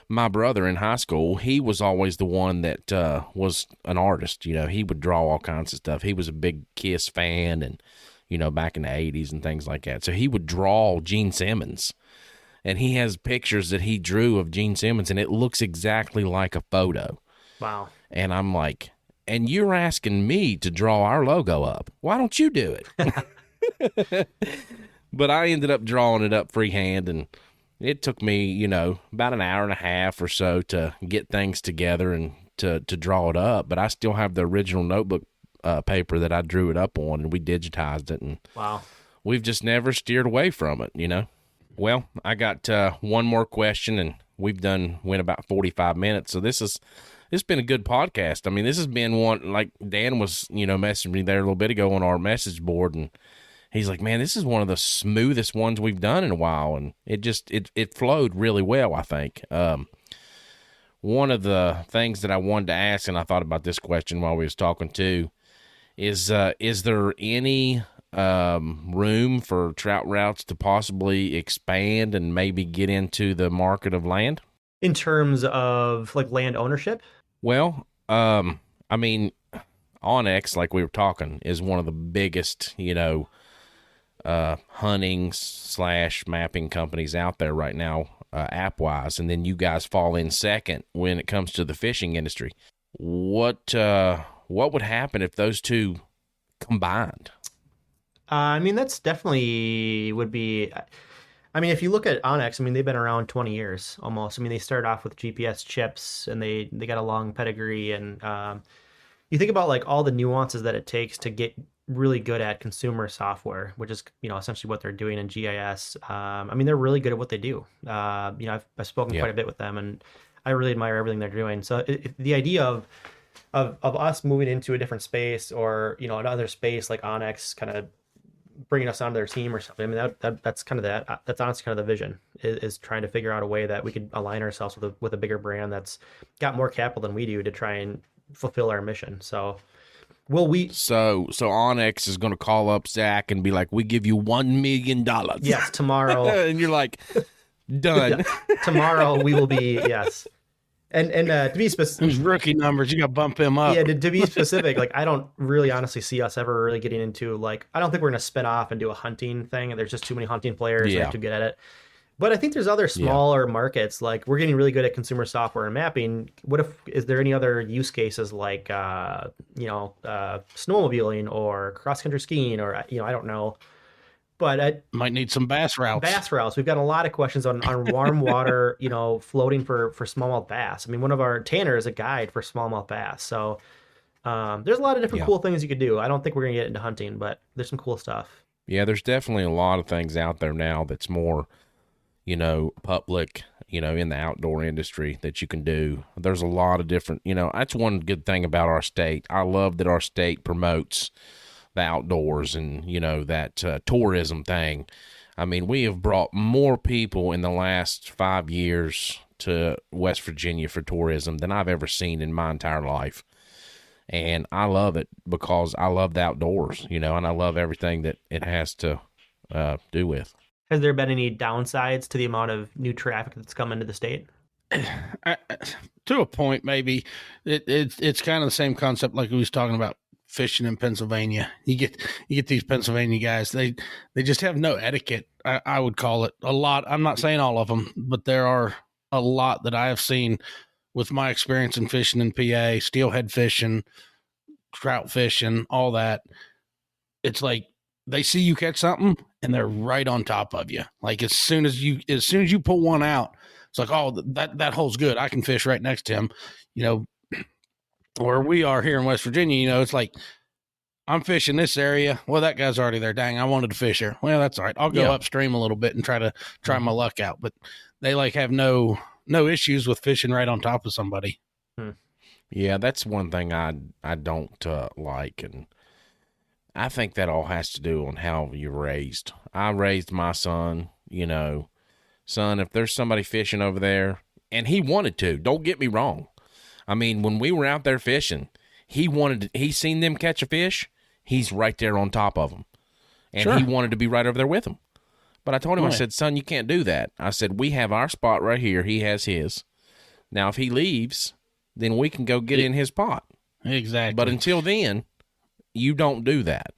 my brother in high school, he was always the one that was an artist. He would draw all kinds of stuff. He was a big Kiss fan and, back in the 80s and things like that. So he would draw Gene Simmons, and he has pictures that he drew of Gene Simmons, and it looks exactly like a photo. Wow. And I'm like, and you're asking me to draw our logo up. Why don't you do it? But I ended up drawing it up freehand, and it took me, about an hour and a half or so to get things together and to draw it up. But I still have the original notebook paper that I drew it up on, and we digitized it. And wow, we've just never steered away from it, Well, I got one more question, and went about 45 minutes. So it's been a good podcast. I mean, this has been one, like Dan was, messaging me there a little bit ago on our message board, and he's like, man, this is one of the smoothest ones we've done in a while. And it flowed really well, I think. One of the things that I wanted to ask, and I thought about this question while we was talking too, is there any room for Trout Routes to possibly expand and maybe get into the market of land? In terms of like land ownership? Well, I mean, Onyx, like we were talking, is one of the biggest, hunting / mapping companies out there right now, app wise, and then you guys fall in second when it comes to the fishing industry. What would happen if those two combined? I mean, that's definitely would be. I mean, if you look at Onyx, I mean, they've been around 20 years almost. I mean, they started off with GPS chips, and they got a long pedigree, and you think about like all the nuances that it takes to get really good at consumer software, which is essentially what they're doing in GIS. I mean, they're really good at what they do. I've spoken quite a bit with them, and I really admire everything they're doing. So the idea of us moving into a different space, or another space like Onyx, kind of bringing us onto their team or something. I mean, that's kind of that's honestly kind of the vision is trying to figure out a way that we could align ourselves with a bigger brand that's got more capital than we do to try and fulfill our mission. So. Will we? So Onyx is going to call up Zach and be like, "We give you $1 million." Yes, tomorrow. And you're like, "Done." Tomorrow we will be yes. And to be specific, those rookie numbers, you got to bump them up. Yeah, to be specific, like I don't really honestly see us ever really getting into like I don't think we're going to spin off and do a hunting thing. There's just too many hunting players. Yeah. We're too good at it. But I think there's other Yeah. smaller markets. Like we're getting really good at consumer software and mapping. What if is there any other use cases like snowmobiling or cross country skiing or I don't know. But Might need some bass routes. bass routes, we've got a lot of questions on warm water, floating for smallmouth bass. I mean, one of our Tanner is a guide for smallmouth bass. So there's a lot of different Yeah. cool things you could do. I don't think we're gonna get into hunting, but there's some cool stuff. Yeah, there's definitely a lot of things out there now that's more, public, in the outdoor industry that you can do. There's a lot of different, that's one good thing about our state. I love that our state promotes the outdoors and, that tourism thing. I mean, we have brought more people in the last 5 years to West Virginia for tourism than I've ever seen in my entire life. And I love it because I love the outdoors, and I love everything that it has to do with. Has there been any downsides to the amount of new traffic that's come into the state? I, to a point, maybe it's kind of the same concept like we was talking about fishing in Pennsylvania. You get these Pennsylvania guys. They just have no etiquette. I would call it a lot. I'm not saying all of them, but there are a lot that I have seen with my experience in fishing in PA, steelhead fishing, trout fishing, all that. It's like they see you catch something and they're right on top of you. Like as soon as you pull one out, it's like, oh, that hole's good. I can fish right next to him. Where we are here in West Virginia, it's like I'm fishing this area. Well, that guy's already there. Dang, I wanted to fish here. Well, that's all right. I'll go upstream a little bit and try my luck out. But they like have no issues with fishing right on top of somebody. Yeah, that's one thing I don't like, and I think that all has to do on how you're raised. I raised my son, son, if there's somebody fishing over there, and he wanted to, don't get me wrong. I mean, when we were out there fishing, he seen them catch a fish, he's right there on top of them. And Sure. he wanted to be right over there with them. But I told him, I said, son, you can't do that. I said, we have our spot right here. He has his. Now, if he leaves, then we can go get in his pot. Exactly. But until then, you don't do that.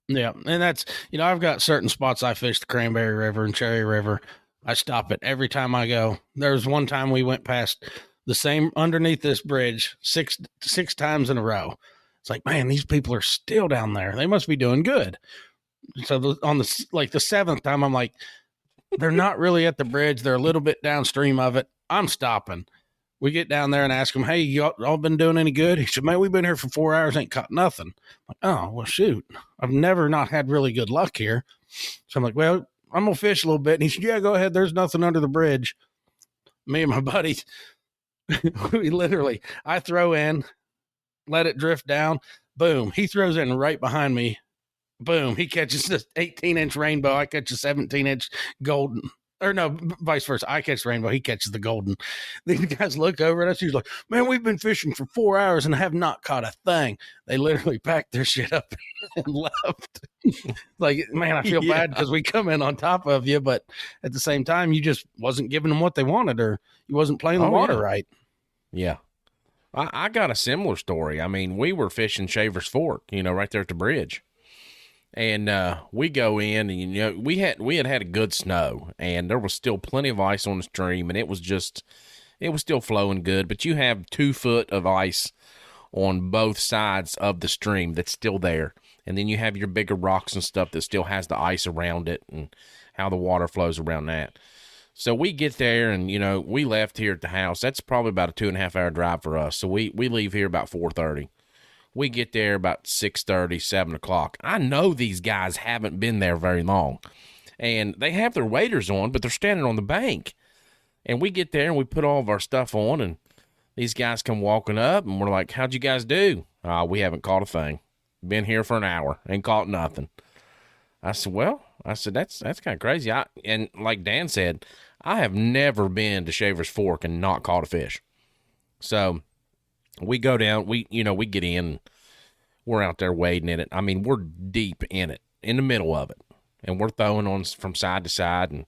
Yeah. And that's, I've got certain spots I fish, the Cranberry River and Cherry River. I stop it every time I go. There was one time we went past the same underneath this bridge six times in a row. It's like, man, these people are still down there. They must be doing good. So on the seventh time, I'm like, they're not really at the bridge. They're a little bit downstream of it. I'm stopping. We get down there and ask them, hey, you all been doing any good? He said, man, we've been here for 4 hours, ain't caught nothing. I'm like, oh, well, shoot. I've never not had really good luck here. So I'm like, well, I'm going to fish a little bit. And he said, yeah, go ahead. There's nothing under the bridge. Me and my buddy, I throw in, let it drift down. Boom. He throws in right behind me. Boom. He catches this 18-inch rainbow. I catch a 17-inch golden. Or no, vice versa. I catch the rainbow. He catches the golden. These guys look over at us. He's like, man, we've been fishing for 4 hours and have not caught a thing. They literally packed their shit up and left. Like, man, I feel bad because we come in on top of you, but at the same time, you just wasn't giving them what they wanted, or you wasn't playing the water right. Yeah. I got a similar story. I mean, we were fishing Shaver's Fork, right there at the bridge. And we go in, and we had a good snow, and there was still plenty of ice on the stream, and it was still flowing good. But you have 2 foot of ice on both sides of the stream that's still there, and then you have your bigger rocks and stuff that still has the ice around it, and how the water flows around that. So we get there, and we left here at the house. That's probably about a 2.5 hour drive for us. So we leave here about 4:30. We get there about 6:30, 7 o'clock. I know these guys haven't been there very long. And they have their waders on, but they're standing on the bank. And we get there and we put all of our stuff on, and these guys come walking up, and we're like, how'd you guys do? We haven't caught a thing. Been here for an hour. Ain't caught nothing. I said, that's kind of crazy. And like Dan said, I have never been to Shaver's Fork and not caught a fish. So we go down, we get in, we're out there wading in it. I mean, we're deep in it, in the middle of it, and we're throwing on from side to side, and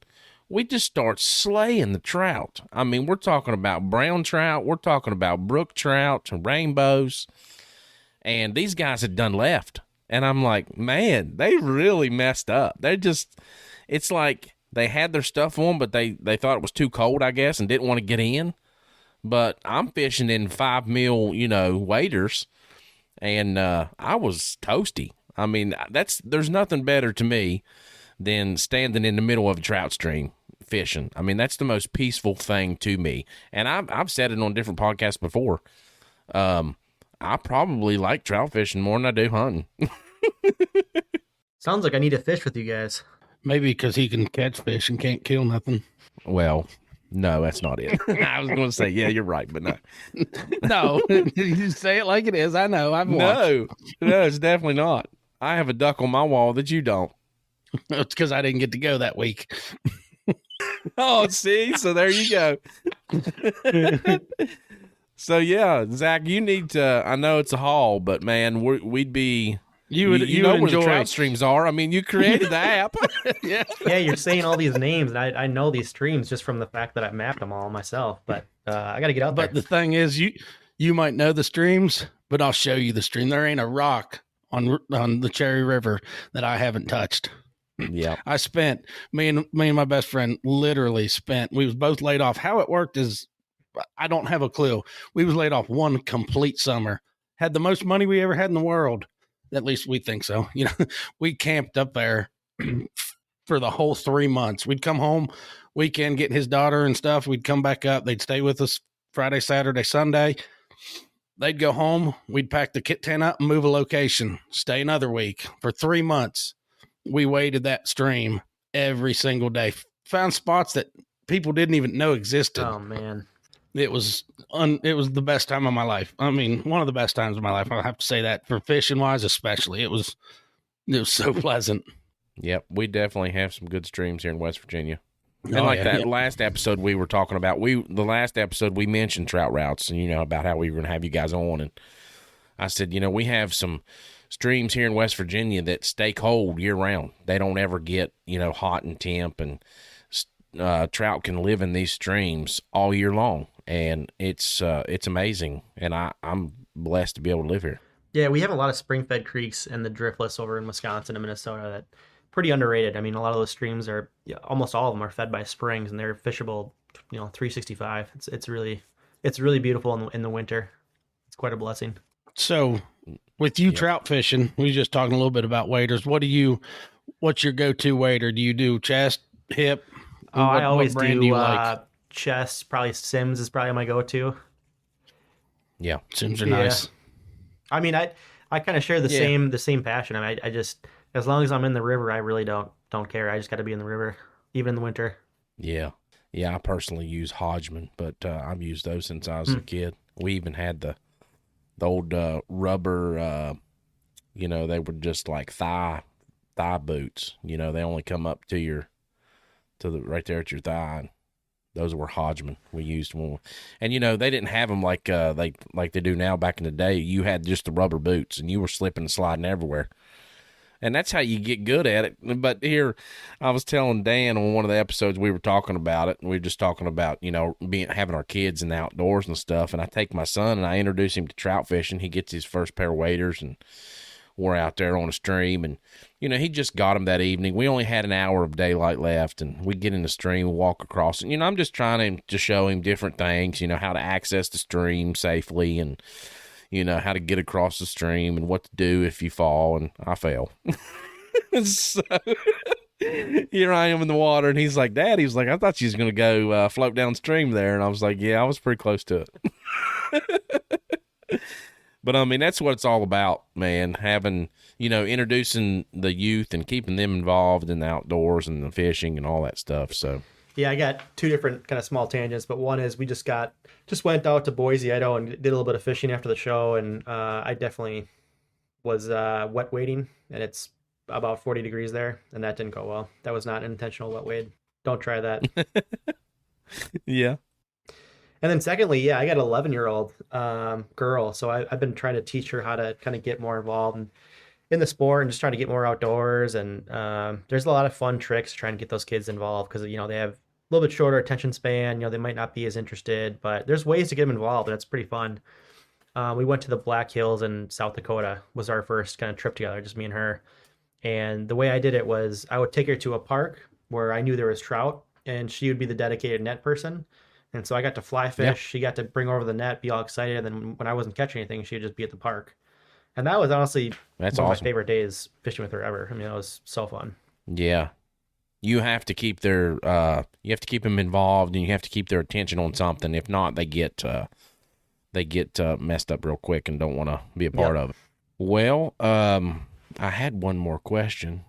we just start slaying the trout. I mean, we're talking about brown trout, we're talking about brook trout and rainbows, and these guys had done left. And I'm like, man, they really messed up. It's like they had their stuff on, but they thought it was too cold, I guess, and didn't want to get in. But I'm fishing in 5 mil, waders, and I was toasty. I mean, there's nothing better to me than standing in the middle of a trout stream fishing. I mean, that's the most peaceful thing to me. And I've said it on different podcasts before. I probably like trout fishing more than I do hunting. Sounds like I need to fish with you guys. Maybe because he can catch fish and can't kill nothing. Well, no, that's not it. I was going to say, yeah, you're right, but no. No, you say it like it is. I know. I've watched. No, it's definitely not. I have a duck on my wall that you don't. It's because I didn't get to go that week. Oh, see? So there you go. So, yeah, Zach, you need to, I know it's a haul, but, man, we'd be... You know where the trout streams are. I mean, you created the app. Yeah, you're saying all these names, and I know these streams just from the fact that I mapped them all myself, but I got to get out there. But the thing is, you might know the streams, but I'll show you the stream. There ain't a rock on the Cherry River that I haven't touched. Yeah, I spent me and my best friend literally spent. We was both laid off. How it worked is I don't have a clue. We was laid off one complete summer. Had the most money we ever had in the world. At least we think so. We camped up there for the whole 3 months. We'd come home weekend, getting his daughter and stuff. We'd come back up. They'd stay with us Friday, Saturday, Sunday. They'd go home. We'd pack the kit tent up and move a location, stay another week. For 3 months, we waded that stream every single day. Found spots that people didn't even know existed. Oh, man. It was the best time of my life. I mean, one of the best times of my life. I'll have to say that for fishing wise, especially. It was so pleasant. Yep, we definitely have some good streams here in West Virginia. And last episode we were talking about, the last episode we mentioned trout routes and, about how we were going to have you guys on. And I said, we have some streams here in West Virginia that stay cold year round. They don't ever get, hot and temp, and trout can live in these streams all year long. And it's amazing. And I'm blessed to be able to live here. Yeah, we have a lot of spring-fed creeks and the driftless over in Wisconsin and Minnesota that pretty underrated. I mean, a lot of those streams almost all of them are fed by springs, and they're fishable, 365. It's really beautiful in the winter. It's quite a blessing. So, with you trout fishing, we were just talking a little bit about waders. What's your go-to wader? Do you do chest, hip? I always do chest. Probably Sims is probably my go-to. Yeah, Sims are nice. I mean, I kind of share the same passion. I mean, I just, as long as I'm in the river, I really don't care. I just got to be in the river, even in the winter. Yeah. I personally use Hodgman, but I've used those since I was a kid. We even had the old rubber. They were just like thigh boots. They only come up to right there at your thigh. And those were Hodgman. We used one, and they didn't have them like they do now. Back in the day, you had just the rubber boots, and you were slipping and sliding everywhere. And that's how you get good at it. But here, I was telling Dan on one of the episodes, we were talking about it, and we were just talking about having our kids in the outdoors and stuff. And I take my son and I introduce him to trout fishing. He gets his first pair of waders, and we're out there on a stream, and he just got them that evening. We only had an hour of daylight left, and we get in the stream, walk across, and I'm just trying to show him different things, how to access the stream safely, and how to get across the stream and what to do if you fall. And I fell. So here I am in the water, and he's like, Dad, I thought you was gonna go float downstream there. And I was like, yeah, I was pretty close to it. But I mean, that's what it's all about, man. Having, introducing the youth and keeping them involved in the outdoors and the fishing and all that stuff. So, yeah, I got two different kind of small tangents, but one is we just went out to Boise, Idaho, and did a little bit of fishing after the show, and I definitely was wet wading, and it's about 40 degrees there, and that didn't go well. That was not an intentional wet wade. Don't try that. Yeah. And then secondly, I got an 11-year-old girl, so I've been trying to teach her how to kind of get more involved in the sport and just trying to get more outdoors. And there's a lot of fun tricks trying to get those kids involved because, they have a little bit shorter attention span. They might not be as interested, but there's ways to get them involved, and it's pretty fun. We went to the Black Hills in South Dakota, was our first kind of trip together, just me and her. And the way I did it was I would take her to a park, where I knew there was trout, and she would be the dedicated net person. And so I got to fly Yeah, fish. She got to bring over the net, be all excited. And then when I wasn't catching anything, she'd just be at the park. And that was honestly that's one of my awesome. favorite days fishing with her ever. I mean, it was so fun. Yeah. You have to keep you have to keep them involved, and you have to keep their attention on something. If not, they get messed up real quick and don't want to be a part Yep. of it. Well, I had one more question.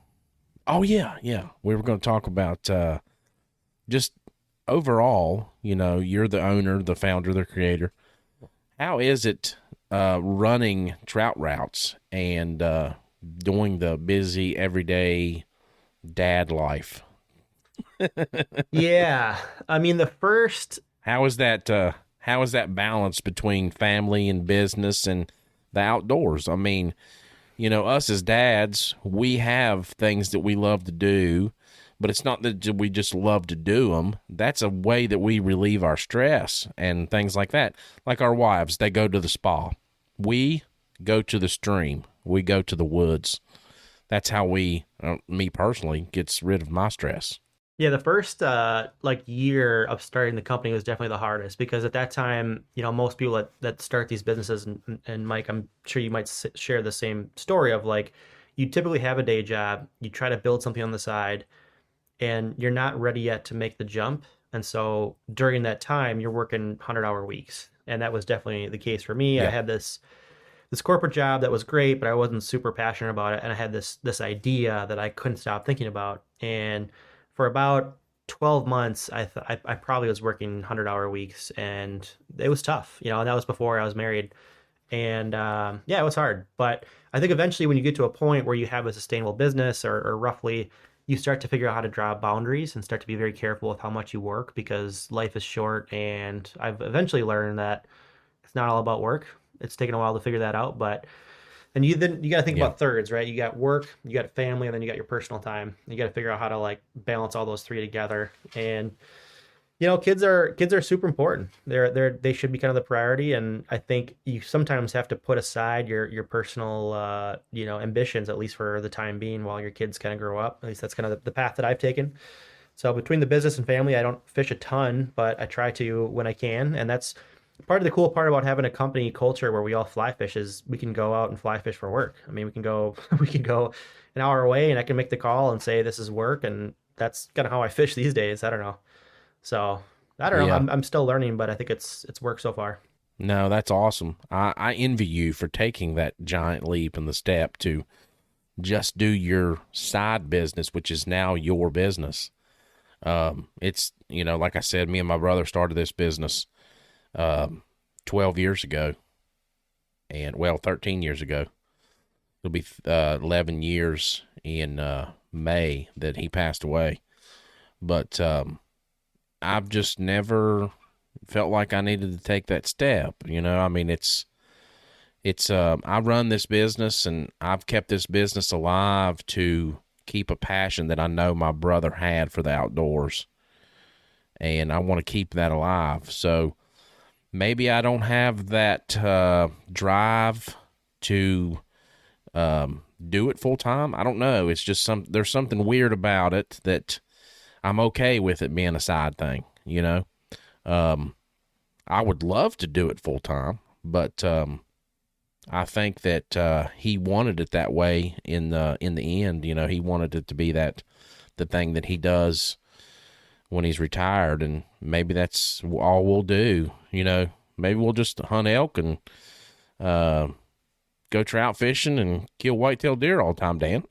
Oh yeah, yeah. We were going to talk about just overall. You know, you're the owner, the founder, the creator. How is it running trout routes and doing the busy everyday dad life? Yeah. I mean, the first, How is that? How is that balance between family and business and the outdoors? I mean, you know, us as dads, we have things that we love to do, but it's not that we just love to do them. That's a way that we relieve our stress and things like that. Like our wives, they go to the spa. We go to the stream. We go to the woods. That's how me personally, gets rid of my stress. yeah, the first like year of starting the company was definitely the hardest because at that time, most people that start these businesses, and Mike, I'm sure you might share the same story of like, you typically have a day job, you try to build something on the side, and you're not ready yet to make the jump. And so during that time, you're working 100-hour weeks. And that was definitely the case for me. I Yeah. had this corporate job that was great, but I wasn't super passionate about it. And I had this idea that I couldn't stop thinking about. And for about 12 months, I probably was working 100-hour weeks, and it was tough. And that was before I was married. And yeah, it was hard. But I think eventually, when you get to a point where you have a sustainable business, or roughly, you start to figure out how to draw boundaries and start to be very careful with how much you work, because life is short. And I've eventually learned that it's not all about work. It's taken a while to figure that out, but and then you got to think Yeah. about thirds, right? You got work, you got family, and then you got your personal time. You got to figure out how to like balance all those three together. And kids are super important. They should be kind of the priority, and I think you sometimes have to put aside your personal ambitions, at least for the time being, while your kids kind of grow up. At least that's kind of the path that I've taken. So between the business and family, I don't fish a ton, but I try to when I can, and that's part of the cool part about having a company culture where we all fly fish is we can go out and fly fish for work. I mean, we can go we can go an hour away, and I can make the call and say this is work, and that's kind of how I fish these days. I don't know. So I don't know. Yeah. I'm still learning, but I think it's worked so far. No, that's awesome. I envy you for taking that giant leap and the step to just do your side business, which is now your business. It's, like I said, me and my brother started this business 12 years ago, and 13 years ago. It'll be 11 years in May that he passed away. But I've just never felt like I needed to take that step. I mean, I run this business, and I've kept this business alive to keep a passion that I know my brother had for the outdoors, and I want to keep that alive. So maybe I don't have that drive to do it full time. I don't know. It's just there's something weird about it that I'm okay with it being a side thing. I would love to do it full time, but I think that he wanted it that way in the end. He wanted it to be the thing that he does when he's retired, and maybe that's all we'll do. Maybe we'll just hunt elk and go trout fishing and kill whitetail deer all the time, Dan.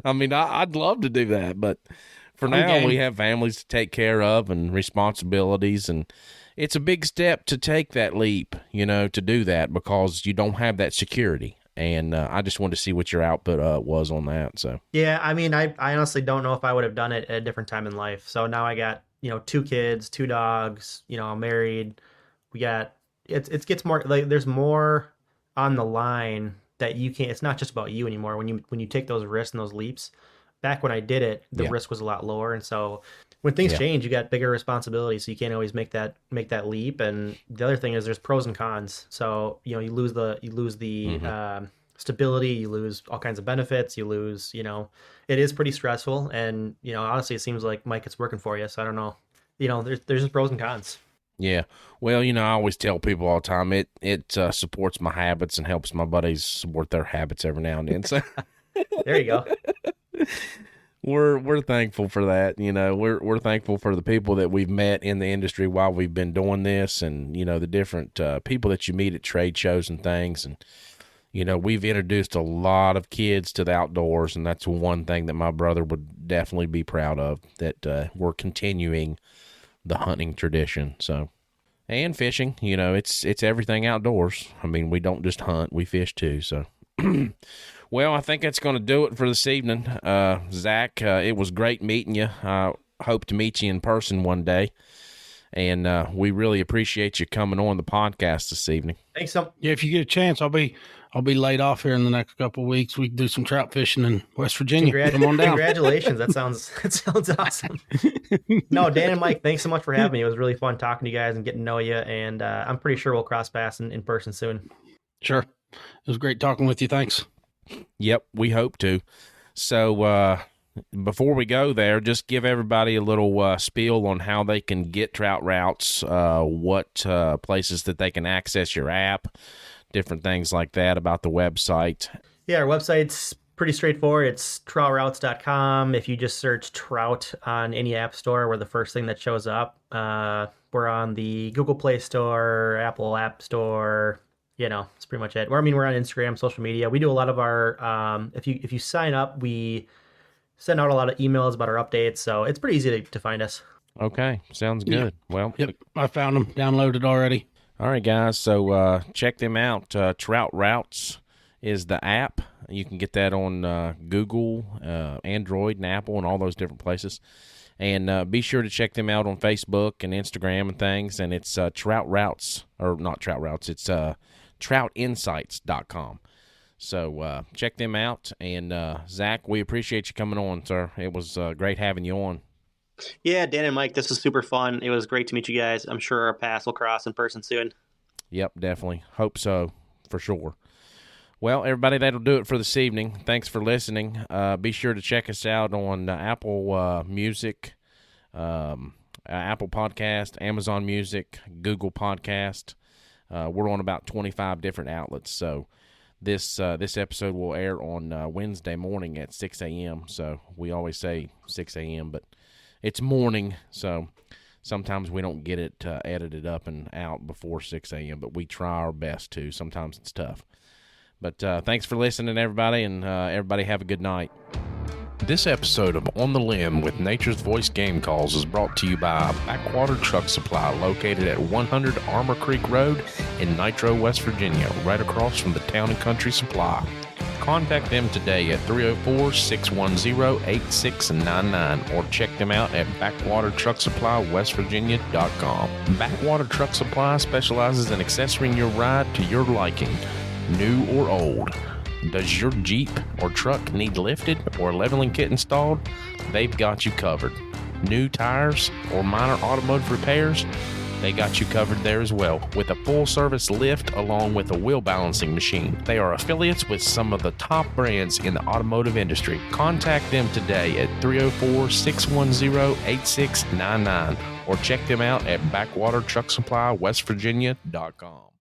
I mean, I'd love to do that, but for I'm now game. we have families to take care of and responsibilities, and it's a big step to take that leap, to do that, because you don't have that security. And I just wanted to see what your output was on that. So Yeah, I mean, I honestly don't know if I would have done it at a different time in life. So now I got, two kids, two dogs, I'm married. We got it gets more like there's more on the line that you can't, it's not just about you anymore when you take those risks and those leaps. Back when I did it, the yeah, risk was a lot lower, and so when things yeah, change, you got bigger responsibilities, so you can't always make that leap. And the other thing is there's pros and cons. So you lose the hmm stability, you lose all kinds of benefits, you lose, it is pretty stressful. And, honestly, it seems like, Mike, it's working for you. So I don't know, there's just pros and cons. Yeah. Well, I always tell people all the time, it supports my habits and helps my buddies support their habits every now and then. So there you go. We're thankful for that. We're thankful for the people that we've met in the industry while we've been doing this, and the different people that you meet at trade shows and things. And we've introduced a lot of kids to the outdoors, and that's one thing that my brother would definitely be proud of, that we're continuing the hunting tradition. So, and fishing, it's everything outdoors. I mean, we don't just hunt, we fish too. So well, I think that's going to do it for this evening. Zach, it was great meeting you. I hope to meet you in person one day. And we really appreciate you coming on the podcast this evening. Thanks. Yeah, if you get a chance, I'll be laid off here in the next couple of weeks. We can do some trout fishing in West Virginia. Come on down. Congratulations. That sounds awesome. No, Dan and Mike, thanks so much for having me. It was really fun talking to you guys and getting to know you. And I'm pretty sure we'll cross paths in person soon. Sure. It was great talking with you. Thanks. Yep, we hope to. So before we go there, just give everybody a little spiel on how they can get Trout Routes, what places that they can access your app, different things like that about the website. Yeah, our website's pretty straightforward. It's troutroutes.com. If you just search Trout on any app store, we're the first thing that shows up. We're on the Google Play Store, Apple App Store. It's pretty much it. We're on Instagram, social media. We do a lot of our, if you sign up, we send out a lot of emails about our updates. So it's pretty easy to find us. Okay. Sounds good. Yeah. Well, yep. I found them downloaded already. All right, guys. So check them out. Trout Routes is the app. You can get that on Google, Android, and Apple, and all those different places. And be sure to check them out on Facebook and Instagram and things. And it's Trout Routes, or not Trout Routes. It's troutinsights.com. So check them out. And Zach, we appreciate you coming on, sir. It was great having you on. Yeah, Dan and Mike, this was super fun. It was great to meet you guys. I'm sure our paths will cross in person soon. Yep, definitely. Hope so, for sure. Well, everybody, that'll do it for this evening. Thanks for listening. Be sure to check us out on Apple Music, Apple Podcast, Amazon Music, Google Podcast. We're on about 25 different outlets. So this episode will air on Wednesday morning at 6 a.m. So we always say 6 a.m., but it's morning, so sometimes we don't get it edited up and out before 6 a.m., but we try our best to. Sometimes it's tough. But thanks for listening, everybody, and everybody have a good night. This episode of On the Limb with Nature's Voice Game Calls is brought to you by Backwater Truck Supply, located at 100 Armor Creek Road in Nitro, West Virginia, right across from the Town and Country Supply. Contact them today at 304-610-8699 or check them out at backwatertrucksupply.westvirginia.com. Backwater Truck Supply specializes in accessorying your ride to your liking, new or old. Does your Jeep or truck need lifted or leveling kit installed? They've got you covered. New tires or minor automotive repairs? They got you covered there as well, with a full-service lift along with a wheel balancing machine. They are affiliates with some of the top brands in the automotive industry. Contact them today at 304-610-8699 or check them out at backwatertrucksupply.westvirginia.com.